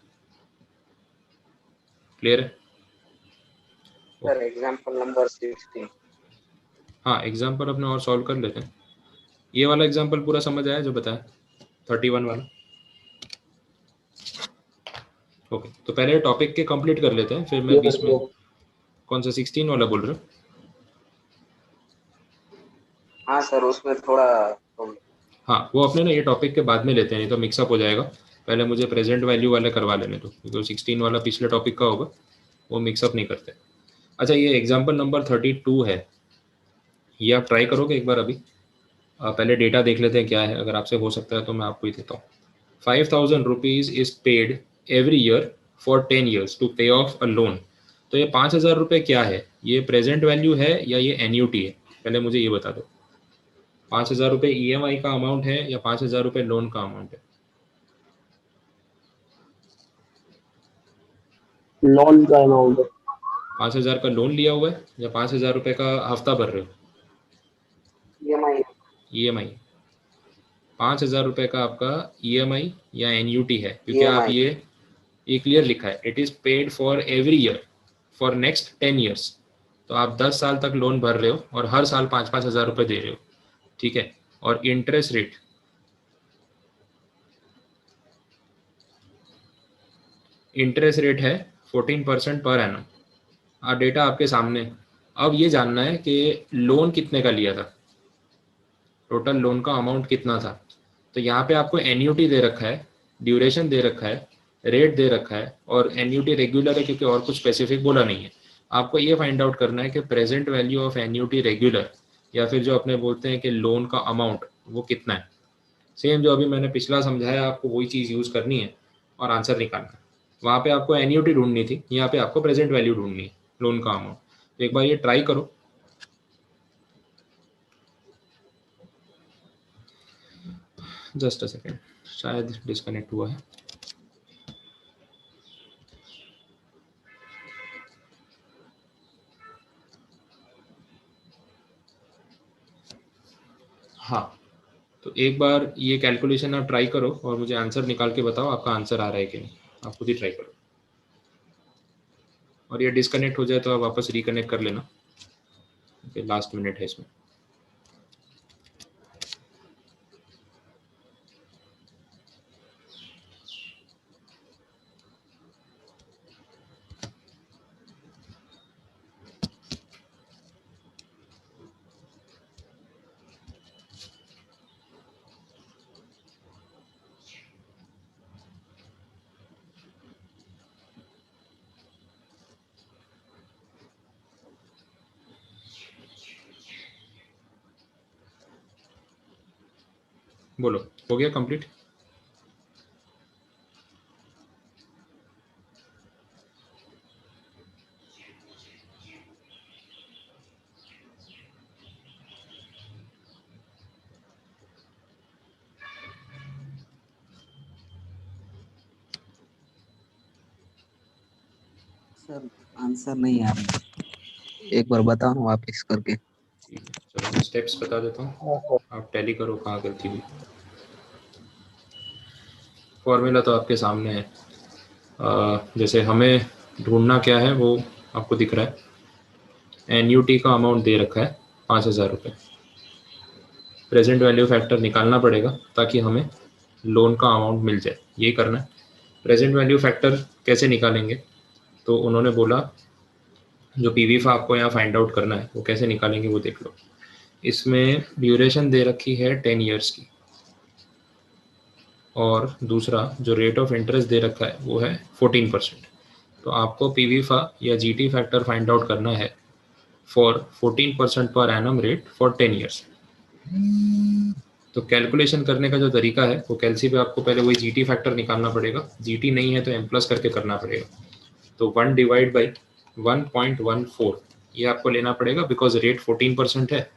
[SPEAKER 1] क्लियर है?
[SPEAKER 3] Sir example number 16।
[SPEAKER 1] हाँ, एग्जाम्पल अपने और सॉल्व कर लेते हैं। ये वाला एग्जाम्पल पूरा समझ आया जो बताया, 31 वाला? ओके, तो पहले टॉपिक के कंप्लीट कर लेते हैं, फिर मैं बीच में। कौन सा 16 वाला बोल रहे हो?
[SPEAKER 3] हाँ सर, उसमें थोड़ा
[SPEAKER 1] हाँ, वो अपने ना ये टॉपिक के बाद में लेते हैं, नहीं तो मिक्सअप हो जाएगा। पहले मुझे प्रेजेंट वैल्यू वाले करवा लेने दो, क्योंकि 16 वाला पिछले टॉपिक का होगा, वो मिक्सअप नहीं करते। अच्छा, ये एग्जाम्पल नंबर 32 है, ये आप ट्राई करोगे एक बार अभी? पहले डेटा देख लेते हैं क्या है, अगर आपसे हो सकता है तो मैं आपको ही देता हूँ। 5,000 rupees is paid every year for 10 years to pay off a loan. तो ये 5,000 रुपये क्या है, ये प्रेजेंट वैल्यू है या ये एन्यूटी है? पहले मुझे ये बता दो, 5,000 रुपये ईएमआई का अमाउंट है या 5,000 रुपये लोन का अमाउंट है?
[SPEAKER 2] लोन का अमाउंट है।
[SPEAKER 1] 5,000 का लोन लिया हुआ है या 5,000 रुपये का हफ्ता भर रहे हो?
[SPEAKER 3] EMI।
[SPEAKER 1] ईएमआई। 5,000 रुपये का आपका ईएमआई या एन्यूटी है, क्योंकि आप
[SPEAKER 3] EMI।
[SPEAKER 1] ये क्लियर लिखा है, it is paid for every year for next 10 years। तो आप 10 साल तक लोन भर रहे हो और हर साल 5,000 रुपये दे रहे हो। ठीक है, और इंटरेस्ट रेट है 14% पर एनम। डेटा आपके सामने। अब ये जानना है कि लोन कितने का लिया था, टोटल लोन का अमाउंट कितना था। तो यहाँ पे आपको एन्यूटी दे रखा है, ड्यूरेशन दे रखा है, रेट दे रखा है, और एन्यूटी रेगुलर है क्योंकि और कुछ स्पेसिफिक बोला नहीं है। आपको ये फाइंड आउट करना है कि present value of annuity regular, या फिर जो अपने बोलते हैं कि लोन का अमाउंट, वो कितना है। सेम जो अभी मैंने पिछला समझाया आपको, वही चीज़ यूज़ करनी है और आंसर निकालना है। वहाँ पे आपको एन्यूटी ढूंढनी थी, यहाँ पे आपको प्रेजेंट वैल्यू ढूंढनी है, लोन का अमाउंट। तो एक बार ये ट्राई करो। जस्ट अ सेकेंड, शायद डिस्कनेक्ट हुआ है। हाँ, तो एक बार ये कैलकुलेशन आप ट्राई करो और मुझे आंसर निकाल के बताओ आपका आंसर आ रहा है कि नहीं। आप खुद ही ट्राई करो, और ये डिस्कनेक्ट हो जाए तो आप वापस रिकनेक्ट कर लेना, क्योंकि लास्ट मिनट है इसमें। बोलो, हो गया कंप्लीट?
[SPEAKER 4] सर आंसर नहीं आ रहा, एक बार बताओ ना वापस करके।
[SPEAKER 1] ठीक है, चलो मैं स्टेप्स बता देता हूँ,
[SPEAKER 2] हाँ सर।
[SPEAKER 1] आप टैली करो कहाँ गलती हुई। फॉर्मूला तो आपके सामने है। जैसे हमें ढूंढना क्या है वो आपको दिख रहा है। एन्यूटी का अमाउंट दे रखा है 5,000 रुपये। प्रेजेंट वैल्यू फैक्टर निकालना पड़ेगा ताकि हमें लोन का अमाउंट मिल जाए, यही करना है। प्रेजेंट वैल्यू फैक्टर कैसे निकालेंगे, तो उन्होंने बोला जो पीवीफा आपको यहाँ फाइंड आउट करना है वो कैसे निकालेंगे वो देख लो। इसमें ड्यूरेशन दे रखी है 10 ईयर्स की, और दूसरा जो रेट ऑफ इंटरेस्ट दे रखा है वो है 14%। तो आपको पीवीफा या जीटी फैक्टर फाइंड आउट करना है for 14% per annum rate for 10 years. तो कैलकुलेशन करने का जो तरीका है वो कैलसी पे आपको पहले वही जीटी फैक्टर निकालना पड़ेगा, जीटी नहीं है तो एम प्लस करके करना पड़ेगा। तो 1 डिवाइड बाई 1.14 ये आपको लेना पड़ेगा, बिकॉज रेट 14% है।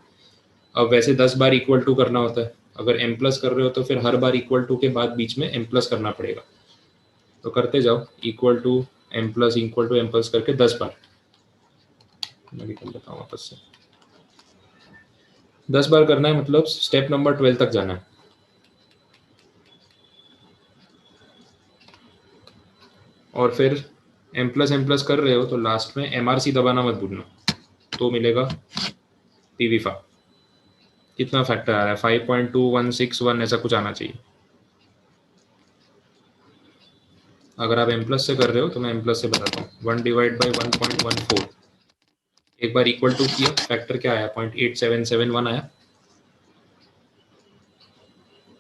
[SPEAKER 1] अब वैसे 10 बार इक्वल टू करना होता है, अगर एम प्लस कर रहे हो तो फिर हर बार इक्वल टू के बाद बीच में एम प्लस करना पड़ेगा। तो करते जाओ इक्वल टू एम प्लस करके 10 बार। मैं निकल लेता हूँ वापस से। 10 बार करना है, मतलब स्टेप नंबर 12 तक जाना है। और फिर एम प्लस कर रहे हो तो लास्ट में एमआरसी दबाना मत भूलना, तो मिलेगा पीवीफा। कितना फैक्टर आ रहा है, 5.2161 ऐसा कुछ आना चाहिए। अगर आप एम प्लस से कर रहे हो तो मैं एम प्लस से बताता हूँ। 1 डिवाइड बाई 1.14, एक बार इक्वल टू किया, फैक्टर क्या आया, 0.8771 आया।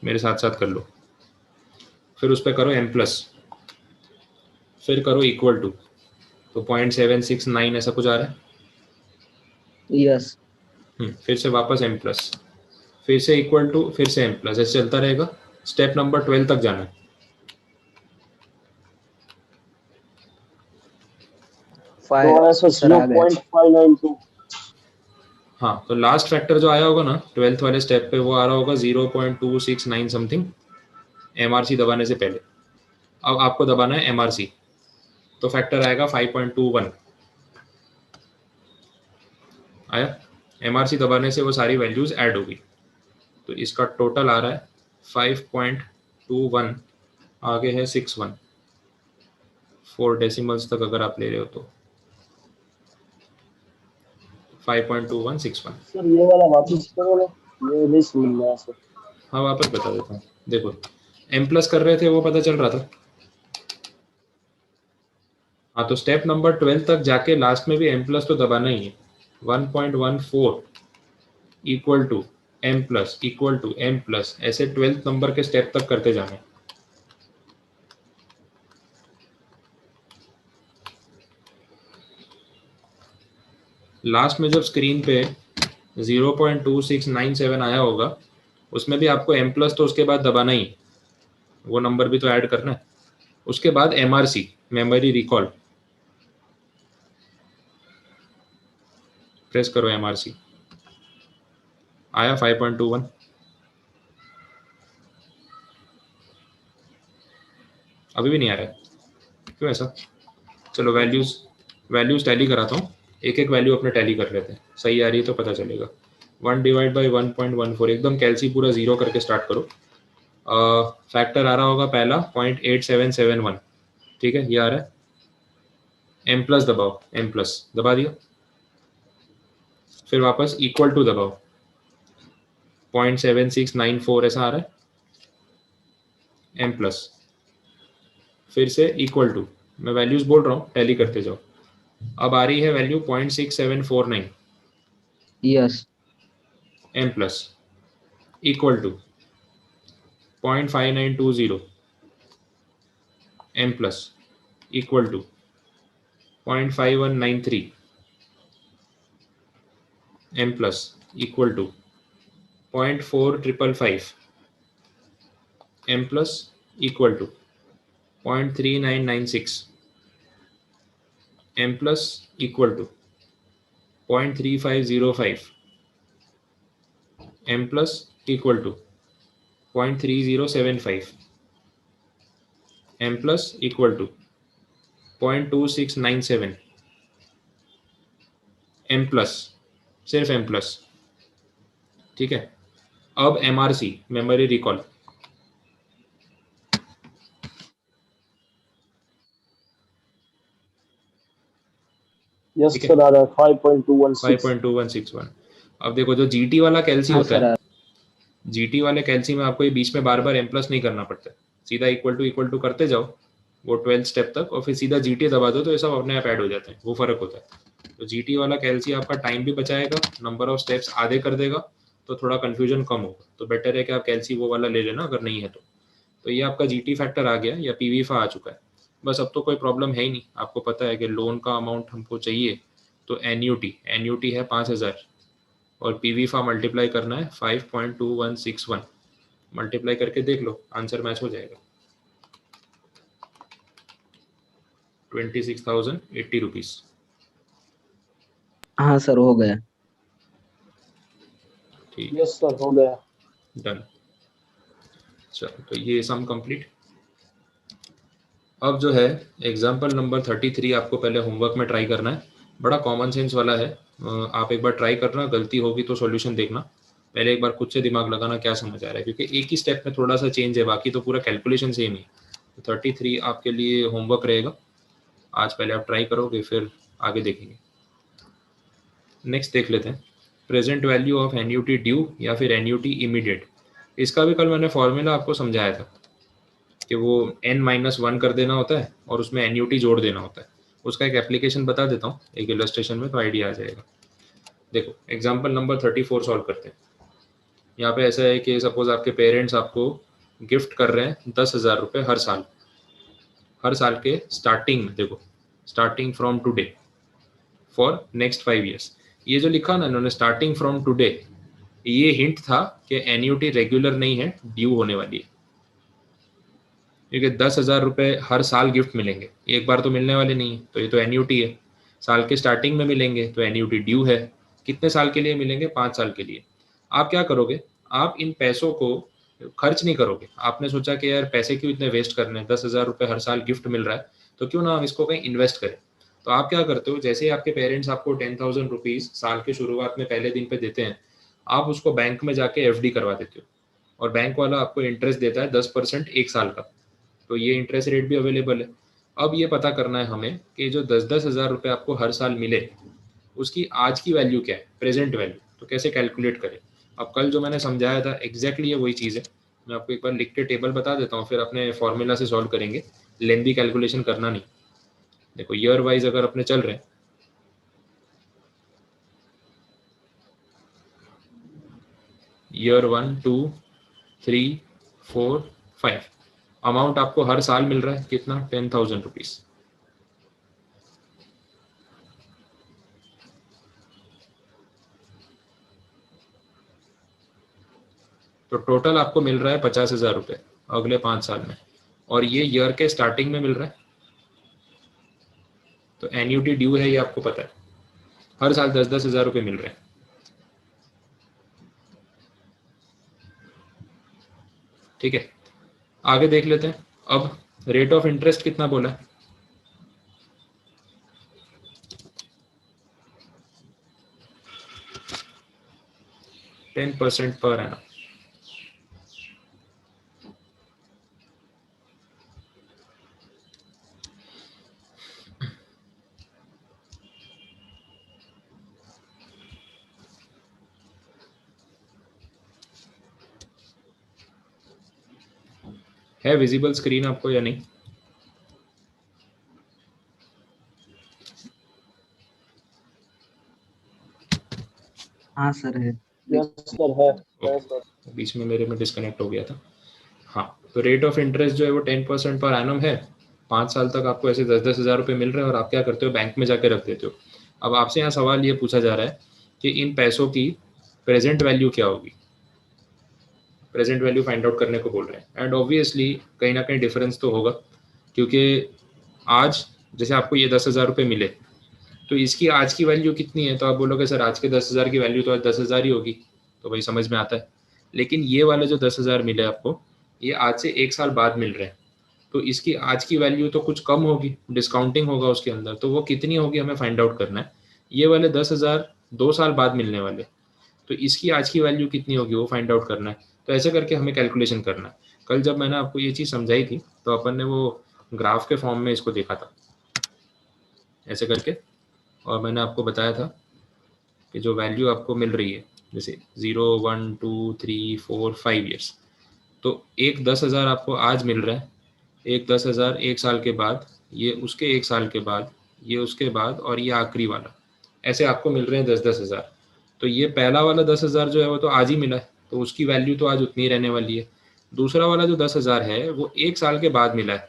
[SPEAKER 1] मेरे साथ साथ कर लो। फिर उस पर करो एम प्लस, फिर करो इक्वल टू, तो 0.769 ऐसा कुछ आ रहा है।
[SPEAKER 4] यस।
[SPEAKER 1] फिर से वापस एम प्लस, फिर से इक्वल टू, फिर से एम प्लस, ऐसे चलता रहेगा। स्टेप नंबर 12 तक जाना है।
[SPEAKER 2] तो ऐसा 0.592।
[SPEAKER 1] हाँ, तो लास्ट फैक्टर जो आया होगा ना 12th वाले स्टेप पे, वो आ रहा होगा 0.269 समथिंग एमआरसी दबाने से पहले। अब आपको दबाना है एमआरसी, तो फैक्टर आएगा 5.21 आया। एमआरसी दबाने से वो सारी वैल्यूज ऐड होगी, तो इसका टोटल आ रहा है 5.21, आगे है 61, 4 डेसिमल्स तक अगर आप ले रहे हो तो 5.2161।
[SPEAKER 2] सर ये वाला वापस करो ना, ये नहीं समझ में आया सर।
[SPEAKER 1] हाँ वापस बता देता हूँ। देखो एम प्लस कर रहे थे वो पता चल रहा था। हाँ, तो स्टेप नंबर 12 तक जाके लास्ट में भी एम प्लस तो दबाना ही है। 1.14 equal to M plus equal to M plus, ऐसे 12th नंबर के स्टेप तक करते जाना है। लास्ट में जब स्क्रीन पे 0.2697 आया होगा, उसमें भी आपको एम प्लस तो उसके बाद दबाना ही, वो नंबर भी तो ऐड करना है। उसके बाद एमआरसी, मेमोरी रिकॉल, प्रेस करो एमआरसी, आया 5.21। अभी भी नहीं आ रहा है, क्यों ऐसा? चलो वैल्यूज टैली कराता हूँ, एक एक वैल्यू अपने टैली कर लेते हैं, सही आ रही है तो पता चलेगा। 1 डिवाइड बाई 1.14, एकदम कैलसी पूरा जीरो करके स्टार्ट करो। फैक्टर आ रहा होगा पहला 0.8771, ठीक है, ये आ रहा है। एम प्लस दबाओ, एम प्लस दबा दिया, फिर वापस इक्वल टू दबाओ, 0.7694 ऐसा आ रहा है, एम प्लस, फिर से इक्वल टू, मैं वैल्यूज बोल रहा हूँ, टैली करते जाओ। अब आ रही है value 0.6749,
[SPEAKER 4] yes.
[SPEAKER 1] M plus equal to 0.5920, M plus equal to 0.5193, M plus equal to 0.4555, M plus equal to 0.3996, M plus equal to 0.3505, M plus equal to 0.3075, M plus equal to 0.2697, M plus, सिर्फ M plus, ठीक है। अब MRC, memory recall,
[SPEAKER 2] yes sir आ रहा है 5.216।
[SPEAKER 1] 5.2161। अब देखो जो जीटी वाला कैलसी होता है, जीटी वाले कैलसी में आपको ये बीच में बार बार एम प्लस नहीं करना पड़ता, सीधा इक्वल टू करते जाओ, वो 12th स्टेप तक, और फिर सीधा जीटी दबा दो तो ये सब अपने आप ऐड हो जाते हैं, वो फर्क होता है। तो जीटी वाला कैलसी आपका टाइम भी बचाएगा, नंबर ऑफ स्टेप्स आधे कर देगा, तो थोड़ा कंफ्यूजन कम होगा। तो बेटर है कि आप कैलसी वो वाला ले लेना अगर नहीं है तो ये आपका जीटी फैक्टर आ गया या पीवीफा आ चुका है। बस अब तो कोई प्रॉब्लम है ही नहीं, आपको पता है कि लोन का अमाउंट हमको चाहिए, तो एनयूटी है 5000 और पीवीफा मल्टीप्लाई करना है 5.2161, मल्टीप्लाई करके देख लो, आंसर मैच हो जाएगा 26,080 रुपीज।
[SPEAKER 4] हाँ सर हो गया।
[SPEAKER 1] ठीक,
[SPEAKER 2] यस सर हो गया।
[SPEAKER 1] डन। चलो तो ये सम कंप्लीट। अब जो है एग्जाम्पल नंबर 33 आपको पहले होमवर्क में ट्राई करना है, बड़ा कॉमन सेंस वाला है। आप एक बार ट्राई करना, गलती होगी तो सॉल्यूशन देखना, पहले एक बार खुद से दिमाग लगाना क्या समझ आ रहा है, क्योंकि एक ही स्टेप में थोड़ा सा चेंज है, बाकी तो पूरा कैलकुलेशन सेम ही। तो 33 आपके लिए होमवर्क रहेगा, आज पहले आप ट्राई करोगे फिर आगे देखेंगे। नेक्स्ट देख लेते हैं, present value of annuity due या फिर एन्यूटी इमीडिएट। इसका भी कल मैंने फॉर्मूला आपको समझाया था कि वो n-1 कर देना होता है और उसमें एन्यूटी जोड़ देना होता है। उसका एक एप्लीकेशन बता देता हूँ एक इलस्ट्रेशन में, तो आइडिया आ जाएगा। देखो एग्जाम्पल नंबर 34 सॉल्व करते हैं। यहाँ पे ऐसा है कि सपोज आपके पेरेंट्स आपको गिफ्ट कर रहे हैं 10,000 रुपये हर साल के स्टार्टिंग में, देखो starting from today for next 5 years। ये जो लिखा ना इन्होंने स्टार्टिंग फ्रॉम टुडे, ये हिंट था कि एन्यूटी रेगुलर नहीं है, ड्यू होने वाली है, क्योंकि 10,000 रुपये हर साल गिफ्ट मिलेंगे, एक बार तो मिलने वाले नहीं है, तो ये तो एन्यूटी है। साल के स्टार्टिंग में मिलेंगे तो एन्यूटी ड्यू है। कितने साल के लिए मिलेंगे? 5 साल के लिए। आप क्या करोगे, आप इन पैसों को खर्च नहीं करोगे। आपने सोचा कि यार पैसे क्यों इतने वेस्ट करने हैं, 10,000 रुपये हर साल गिफ्ट मिल रहा है, तो क्यों ना हम इसको कहीं इन्वेस्ट करें। तो आप क्या करते हो, जैसे ही आपके पेरेंट्स आपको 10,000 रुपीज़ साल के शुरुआत में पहले दिन पे देते हैं, आप उसको बैंक में जाके एफडी करवा देते हो, और बैंक वाला आपको इंटरेस्ट देता है 10% एक साल का। तो ये इंटरेस्ट रेट भी अवेलेबल है। अब ये पता करना है हमें कि जो 10,000 रुपये आपको हर साल मिले, उसकी आज की वैल्यू क्या है, प्रेजेंट वैल्यू, तो कैसे कैलकुलेट करें। अब कल जो मैंने समझाया था एग्जैक्टली ये वही चीज़ है। मैं आपको एक बार लिख के टेबल बता देता हूँ, फिर अपने फॉर्मूला से सॉल्व करेंगे, लेंदी कैलकुलेशन करना नहीं। देखो ईयर वाइज अगर अपने चल रहे हैं, ईयर 1 2 3 4 5, अमाउंट आपको हर साल मिल रहा है कितना, 10,000 रुपीज़। तो टोटल आपको मिल रहा है 50,000 रुपये अगले 5 साल में, और ये ईयर के स्टार्टिंग में मिल रहा है। तो एन्यूटी ड्यू है, ये आपको पता है, हर साल 10,000 रुपये मिल रहे हैं। ठीक है, आगे देख लेते हैं। अब रेट ऑफ इंटरेस्ट कितना बोला है, %10 पर एनम। है विजिबल स्क्रीन आपको या नहीं?
[SPEAKER 4] हाँ सर है।
[SPEAKER 2] यस सर है
[SPEAKER 1] ओके, बीच में मेरे में डिस्कनेक्ट हो गया था। हाँ, तो रेट ऑफ इंटरेस्ट जो है वो 10% पर एनम है। 5 साल तक आपको ऐसे 10,000 रुपये मिल रहे हैं, और आप क्या करते हो, बैंक में जाके रख देते हो। अब आपसे यहाँ सवाल ये पूछा जा रहा है कि इन पैसों की प्रेजेंट वैल्यू क्या होगी, प्रेजेंट वैल्यू फाइंड आउट करने को बोल रहे हैं। एंड ऑब्वियसली कहीं ना कहीं डिफरेंस तो होगा, क्योंकि आज जैसे आपको ये 10,000 रुपये मिले, तो इसकी आज की वैल्यू कितनी है, तो आप बोलोगे सर आज के 10,000 की वैल्यू तो आज 10,000 ही होगी, तो भाई समझ में आता है। लेकिन ये वाले जो 10,000 मिले आपको, ये आज से 1 साल बाद मिल रहे हैं, तो इसकी आज की वैल्यू तो कुछ कम होगी, डिस्काउंटिंग होगा उसके अंदर, तो वो कितनी होगी हमें फाइंड आउट करना है। ये वाले 10,000 2 साल बाद मिलने वाले, तो इसकी आज की वैल्यू कितनी होगी वो फाइंड आउट करना है। तो ऐसे करके हमें कैलकुलेशन करना है। कल जब मैंने आपको ये चीज़ समझाई थी, तो अपन ने वो ग्राफ के फॉर्म में इसको देखा था ऐसे करके, और मैंने आपको बताया था कि जो वैल्यू आपको मिल रही है, जैसे 0 1 2 3 4 5 years, तो एक 10,000 आपको आज मिल रहा है, एक 10,000 एक साल के बाद, ये उसके एक साल के बाद, ये उसके बाद, और ये आखिरी वाला, ऐसे आपको मिल रहे हैं 10,000। तो ये पहला वाला 10,000 जो है वो तो आज ही मिला है, तो उसकी वैल्यू तो आज उतनी ही रहने वाली है। दूसरा वाला जो 10,000 है वो एक साल के बाद मिला है,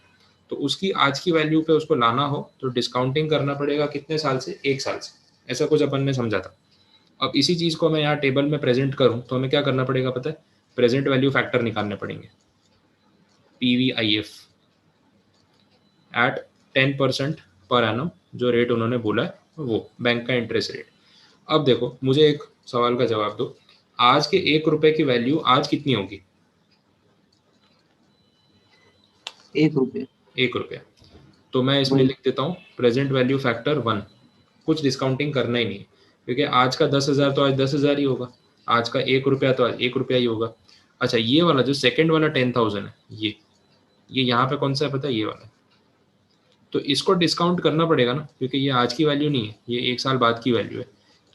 [SPEAKER 1] तो उसकी आज की वैल्यू पे उसको लाना हो तो डिस्काउंटिंग करना पड़ेगा कितने साल से? एक साल से। ऐसा कुछ अपन ने समझा था। अब इसी चीज़ को मैं यहाँ टेबल में प्रेजेंट करूँ तो हमें क्या करना पड़ेगा पता है? प्रेजेंट वैल्यू फैक्टर निकालने पड़ेंगे, PVIF एट 10% पर एनम, जो रेट उन्होंने बोला है वो बैंक का इंटरेस्ट रेट। अब देखो, मुझे एक सवाल का जवाब दो, आज के 1 रुपए की वैल्यू आज कितनी होगी?
[SPEAKER 4] 1 रुपये।
[SPEAKER 1] 1 रुपया। तो मैं इसमें लिख देता हूँ प्रेजेंट वैल्यू फैक्टर 1, कुछ डिस्काउंटिंग करना ही नहीं है, क्योंकि आज का 10,000 तो आज 10,000 ही होगा, आज का 1 रुपया तो आज 1 रुपया ही होगा। अच्छा, ये वाला जो सेकंड वाला 10,000 है, ये यहाँ पे कौन सा है पता है? ये वाला। तो इसको डिस्काउंट करना पड़ेगा ना, क्योंकि ये आज की वैल्यू नहीं है, ये एक साल बाद की वैल्यू है।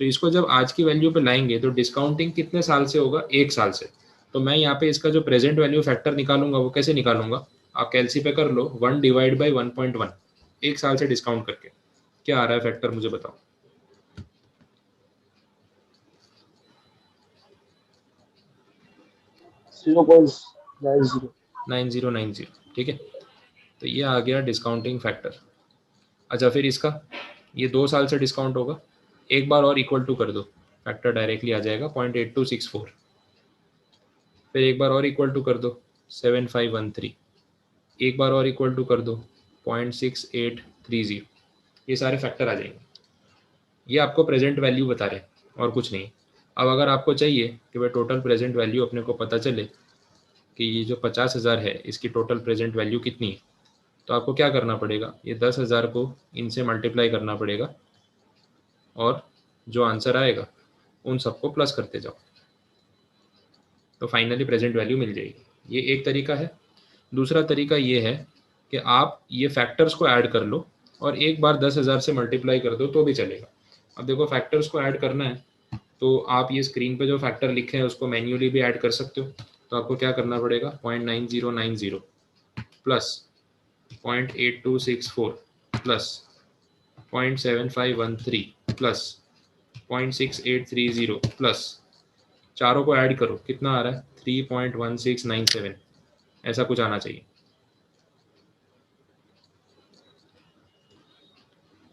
[SPEAKER 1] तो इसको जब आज की वैल्यू पे लाएंगे तो डिस्काउंटिंग कितने साल से होगा? एक साल से। तो मैं यहाँ पे इसका जो प्रेजेंट वैल्यू फैक्टर निकालूंगा वो कैसे निकालूंगा? आप कैलसी पे कर लो, 1 डिवाइड बाई 1.1, एक साल से डिस्काउंट करके। क्या आ रहा है फैक्टर, मुझे बताओ।
[SPEAKER 2] 0.90।
[SPEAKER 1] 9090, ठीक है। तो ये आ गया डिस्काउंटिंग फैक्टर। अच्छा, फिर इसका ये 2 साल से डिस्काउंट होगा, एक बार और इक्वल टू कर दो, फैक्टर डायरेक्टली आ जाएगा 0.8264। फिर एक बार और इक्वल टू कर दो 7513, एक बार और इक्वल टू कर दो 0.6830। ये सारे फैक्टर आ जाएंगे। ये आपको प्रेजेंट वैल्यू बता रहे हैं और कुछ नहीं। अब अगर आपको चाहिए कि भाई टोटल प्रेजेंट वैल्यू अपने को पता चले कि ये जो 50,000 है इसकी टोटल प्रेजेंट वैल्यू कितनी है, तो आपको क्या करना पड़ेगा? ये 10,000 को इनसे मल्टीप्लाई करना पड़ेगा और जो आंसर आएगा उन सबको प्लस करते जाओ, तो फाइनली प्रेजेंट वैल्यू मिल जाएगी। ये एक तरीका है। दूसरा तरीका ये है कि आप ये फैक्टर्स को ऐड कर लो और एक बार 10,000 से मल्टीप्लाई कर दो तो भी चलेगा। अब देखो, फैक्टर्स को ऐड करना है तो आप ये स्क्रीन पे जो फैक्टर लिखे हैं उसको मैन्युअली भी ऐड कर सकते हो। तो आपको क्या करना पड़ेगा? 0.9090 प्लस 0.8264 प्लस 0.7513 प्लस 0.6830 प्लस, चारों को ऐड करो, कितना आ रहा है? 3.1697, ऐसा कुछ आना चाहिए।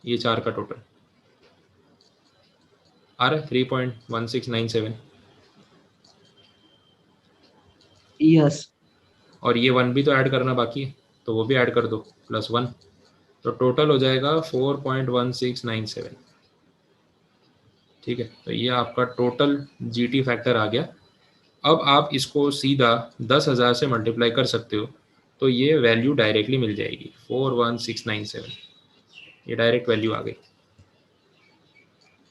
[SPEAKER 1] ये चार का टोटल आ रहा है 3.1697।
[SPEAKER 4] यस।
[SPEAKER 1] और ये 1 भी तो ऐड करना बाकी है, तो वो भी ऐड कर दो, +1, तो टोटल हो जाएगा 4.1697। ठीक है, तो ये आपका टोटल GT फैक्टर आ गया। अब आप इसको सीधा 10,000 से मल्टीप्लाई कर सकते हो, तो ये वैल्यू डायरेक्टली मिल जाएगी 41697, ये डायरेक्ट वैल्यू आ गई।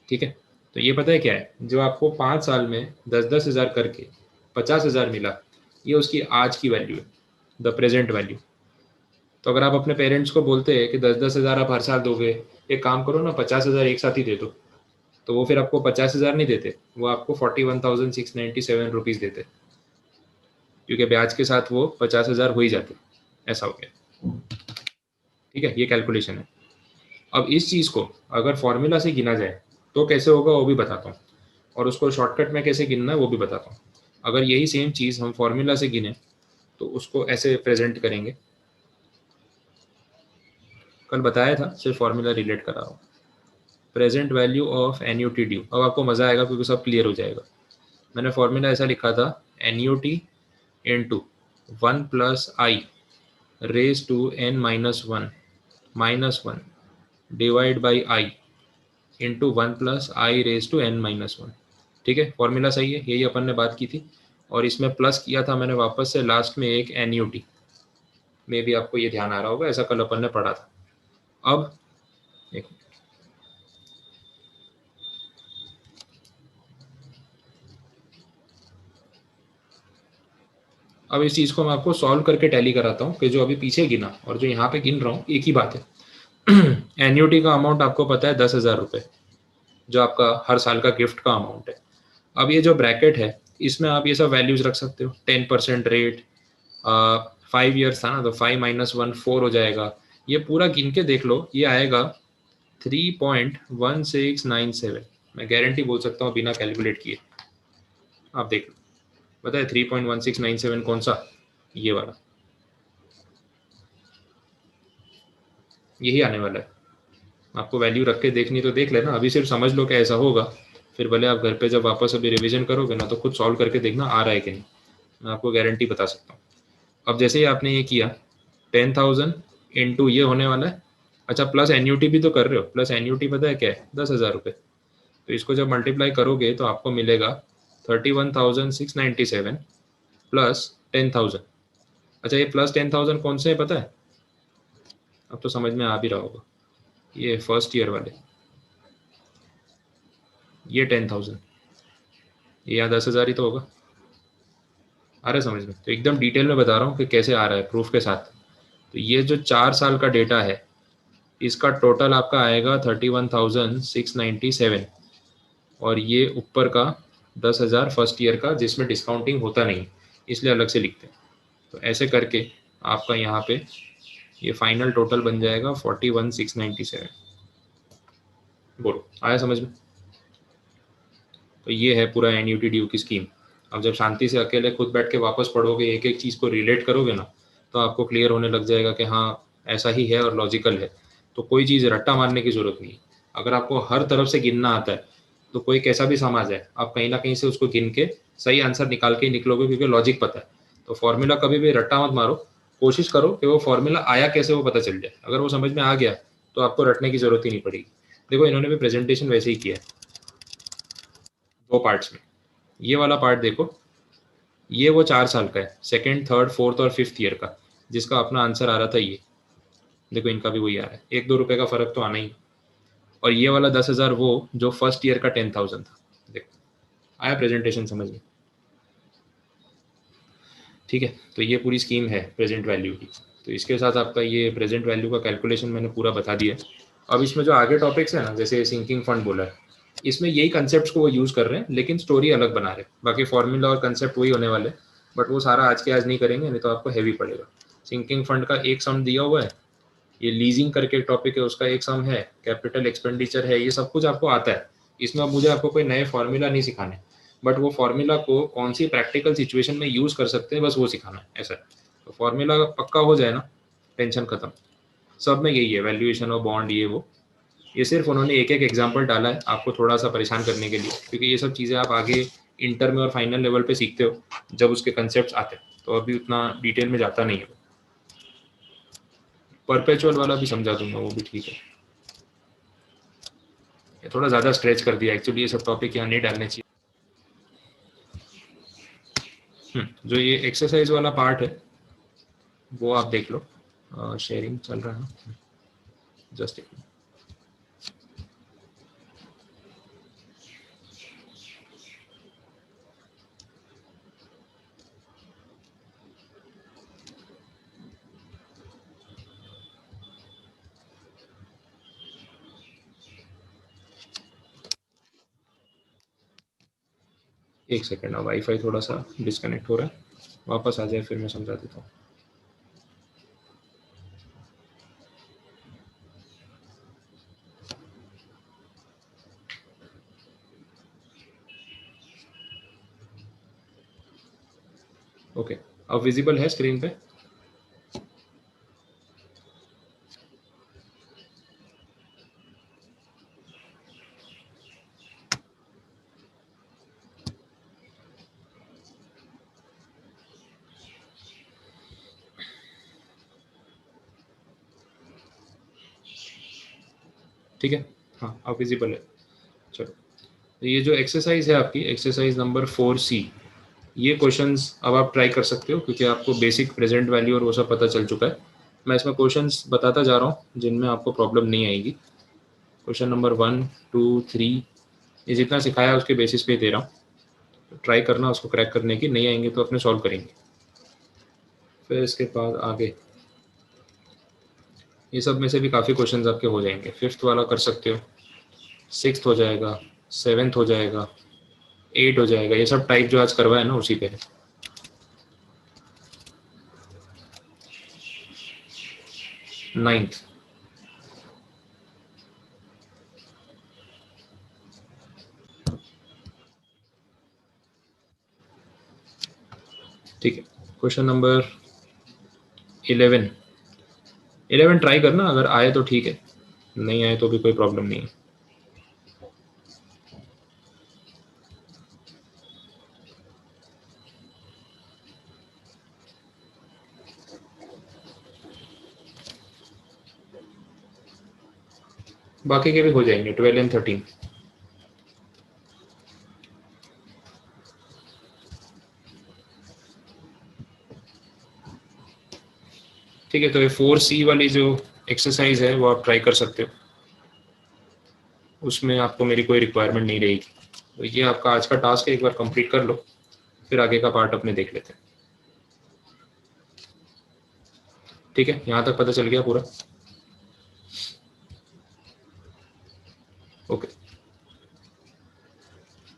[SPEAKER 1] ठीक है, तो ये पता है क्या है? जो आपको 5 साल में 10-10 हज़ार करके 50,000 मिला, ये उसकी आज की वैल्यू है, द प्रेजेंट वैल्यू। तो अगर आप अपने पेरेंट्स को बोलते हैं कि 10-10 हज़ार आप हर साल दोगे, एक काम करो ना, 50,000 एक साथ ही दे दो, तो वो फिर आपको 50,000 नहीं देते, वो आपको 41,697 रुपीज़ देते, क्योंकि ब्याज के साथ वो 50,000 हो ही जाते। ऐसा हो गया। ठीक है, ये कैलकुलेशन है। अब इस चीज़ को अगर फॉर्मूला से गिना जाए तो कैसे होगा वो भी बताता हूँ, और उसको शॉर्टकट में कैसे गिनना है वो भी बताता हूँ। अगर यही सेम चीज़ हम फॉर्मूला से गिने तो उसको ऐसे प्रेजेंट करेंगे। कल बताया था, सिर्फ फॉर्मूला रिलेट करा रहा हूँ। Present value of annuity due. अब आपको मज़ा आएगा क्योंकि सब क्लियर हो जाएगा। मैंने फॉर्मूला ऐसा लिखा था, annuity into 1 + i raise to n - 1 divide by i into 1 + i raise to n - 1। ठीक है, फॉर्मूला सही है, यही अपन ने बात की थी। और इसमें प्लस किया था मैंने वापस से लास्ट में एक एन्यूटी में भी, आपको ये ध्यान आ रहा होगा, ऐसा कल अपन ने पढ़ा था। अब एक अब इस चीज़ को मैं आपको सॉल्व करके टैली कराता हूँ कि जो अभी पीछे गिना और जो यहाँ पे गिन रहा हूँ एक ही बात है। एन्यूटी का अमाउंट आपको पता है 10,000 रुपये, जो आपका हर साल का गिफ्ट का अमाउंट है। अब ये जो ब्रैकेट है इसमें आप ये सब वैल्यूज रख सकते हो, 10% रेट, 5 ईयर्स था ना, तो 5 - 1 4 हो जाएगा। ये पूरा गिन के देख लो, ये आएगा 3.1697। मैं गारंटी बोल सकता हूँ बिना कैलकुलेट किए, आप देख लो। पता है 3.1697 कौन सा? ये वाला, यही आने वाला है। आपको वैल्यू रख के देखनी तो देख लेना, अभी सिर्फ समझ लो कि ऐसा होगा, फिर भले आप घर पे जब वापस अभी रिवीजन करोगे ना तो खुद सॉल्व करके देखना आ रहा है कि नहीं, मैं आपको गारंटी बता सकता हूँ। अब जैसे ही आपने ये किया 10,000 इंटू ये होने वाला है। अच्छा, प्लस एन्यूटी भी तो कर रहे हो, प्लस एन्यूटी पता है क्या है? 10,000 रुपये। तो इसको जब मल्टीप्लाई करोगे तो आपको मिलेगा 31,697 प्लस 10,000। अच्छा, ये प्लस 10,000 कौन से है पता है? अब तो समझ में आ भी रहा होगा, ये फर्स्ट ईयर वाले, ये 10,000, ये यहाँ 10,000 ही तो होगा। आ रहा है समझ में? तो एकदम डिटेल में बता रहा हूँ कि कैसे आ रहा है प्रूफ के साथ। तो ये जो 4 साल का डेटा है, इसका टोटल आपका आएगा 31,697, और ये ऊपर का 10,000 फर्स्ट ईयर का, जिसमें डिस्काउंटिंग होता नहीं, इसलिए अलग से लिखते हैं। तो ऐसे करके आपका यहाँ पे ये फाइनल टोटल बन जाएगा 41,697। बोलो, आया समझ में? तो ये है पूरा एन्यूटी ड्यू की स्कीम। अब जब शांति से अकेले खुद बैठ के वापस पढ़ोगे, एक एक चीज़ को रिलेट करोगे ना, तो आपको क्लियर होने लग जाएगा कि हाँ ऐसा ही है और लॉजिकल है। तो कोई चीज़ रट्टा मारने की ज़रूरत नहीं। अगर आपको हर तरफ से गिनना आता है तो कोई कैसा भी समाज है, आप कहीं ना कहीं से उसको गिन के सही आंसर निकाल के ही निकलोगे, क्योंकि लॉजिक पता है। तो फॉर्मूला कभी भी रट्टा मत मारो, कोशिश करो कि वो फॉर्मूला आया कैसे वो पता चल जाए। अगर वो समझ में आ गया तो आपको रटने की ज़रूरत ही नहीं पड़ेगी। देखो, इन्होंने भी प्रेजेंटेशन वैसे ही किया है, 2 पार्ट्स में। ये वाला पार्ट देखो, ये वो 4 साल का है, सेकंड, थर्ड, फोर्थ और 5th ईयर का, जिसका अपना आंसर आ रहा था ये। देखो, इनका भी वही आ रहा है, 1-2 रुपए का फर्क तो आना ही। और ये वाला 10,000 वो जो फर्स्ट ईयर का 10,000 था। देखो, आया प्रेजेंटेशन समझ में? ठीक है, तो ये पूरी स्कीम है प्रेजेंट वैल्यू की। तो इसके साथ आपका ये प्रेजेंट वैल्यू का कैलकुलेशन मैंने पूरा बता दिया। अब इसमें जो आगे टॉपिक्स है ना, जैसे सिंकिंग फंड बोला है, इसमें यही कंसेप्ट को वो यूज़ कर रहे हैं, लेकिन स्टोरी अलग बना रहे हैं। बाकी फॉर्मूला और कंसेप्ट वही होने वाले, बट वो सारा आज के आज नहीं करेंगे, नहीं तो आपको हैवी पड़ेगा। सिंकिंग फंड का एक सम दिया हुआ है, ये लीजिंग करके एक टॉपिक है, उसका एक सम है, कैपिटल एक्सपेंडिचर है, ये सब कुछ आपको आता है। इसमें अब मुझे आपको कोई नए फॉर्मूला नहीं सिखाने, बट वो फॉर्मूला को कौन सी प्रैक्टिकल सिचुएशन में यूज़ कर सकते हैं, बस वो सिखाना है, ऐसा है। तो फॉर्मूला पक्का हो जाए ना, टेंशन खत्म। सब में यही है, वैल्यूएशन और बॉन्ड, ये वो। ये सिर्फ उन्होंने एक एक एग्जाम्पल डाला है आपको थोड़ा सा परेशान करने के लिए, क्योंकि ये सब चीज़ें आप आगे इंटर में और फाइनल लेवल पे सीखते हो जब उसके कंसेप्ट आते हैं, तो अभी उतना डिटेल में जाता नहीं है। परपेचुअल वाला भी समझा दूंगा, वो भी ठीक है। ये थोड़ा ज़्यादा स्ट्रेच कर दिया एक्चुअली, ये सब टॉपिक यहाँ नहीं डालने चाहिए। जो ये एक्सरसाइज वाला पार्ट है वो आप देख लो। शेयरिंग चल रहा है, जस्ट एक मिनट। एक सेकेंड, वाईफाई थोड़ा सा डिस्कनेक्ट हो रहा है, वापस आ जाए फिर मैं समझा देता हूँ। ओके, अब विजिबल है स्क्रीन पे? ठीक है, हाँ अब विजिबल है। चलो, तो ये जो एक्सरसाइज है आपकी, एक्सरसाइज नंबर 4C, ये क्वेश्चंस अब आप ट्राई कर सकते हो, क्योंकि आपको बेसिक प्रेजेंट वैल्यू और वो सब पता चल चुका है। मैं इसमें क्वेश्चंस बताता जा रहा हूँ जिनमें आपको प्रॉब्लम नहीं आएगी। क्वेश्चन नंबर 1, 2, 3, ये जितना सिखाया है उसके बेसिस पे दे रहा हूँ, तो ट्राई करना उसको क्रैक करने की। नहीं आएंगे तो अपने सॉल्व करेंगे। फिर इसके बाद आगे ये सब में से भी काफ़ी क्वेश्चंस आपके हो जाएंगे। 5th वाला कर सकते हो, 6th हो जाएगा, 7th हो जाएगा, 8 हो जाएगा। ये सब टाइप जो आज करवाया ना उसी पे है। 9th। ठीक है, क्वेश्चन नंबर 11 ट्राई करना, अगर आए तो ठीक है, नहीं आए तो भी कोई प्रॉब्लम नहीं है। बाकी के भी हो जाएंगे 12 एंड 13। ठीक है, तो ये 4C वाली जो एक्सरसाइज है वो आप ट्राई कर सकते हो, उसमें आपको मेरी कोई रिक्वायरमेंट नहीं रहेगी। तो ये आपका आज का टास्क है, एक बार कंप्लीट कर लो, फिर आगे का पार्ट अपने देख लेते हैं। ठीक है, यहाँ तक पता चल गया पूरा? ओके।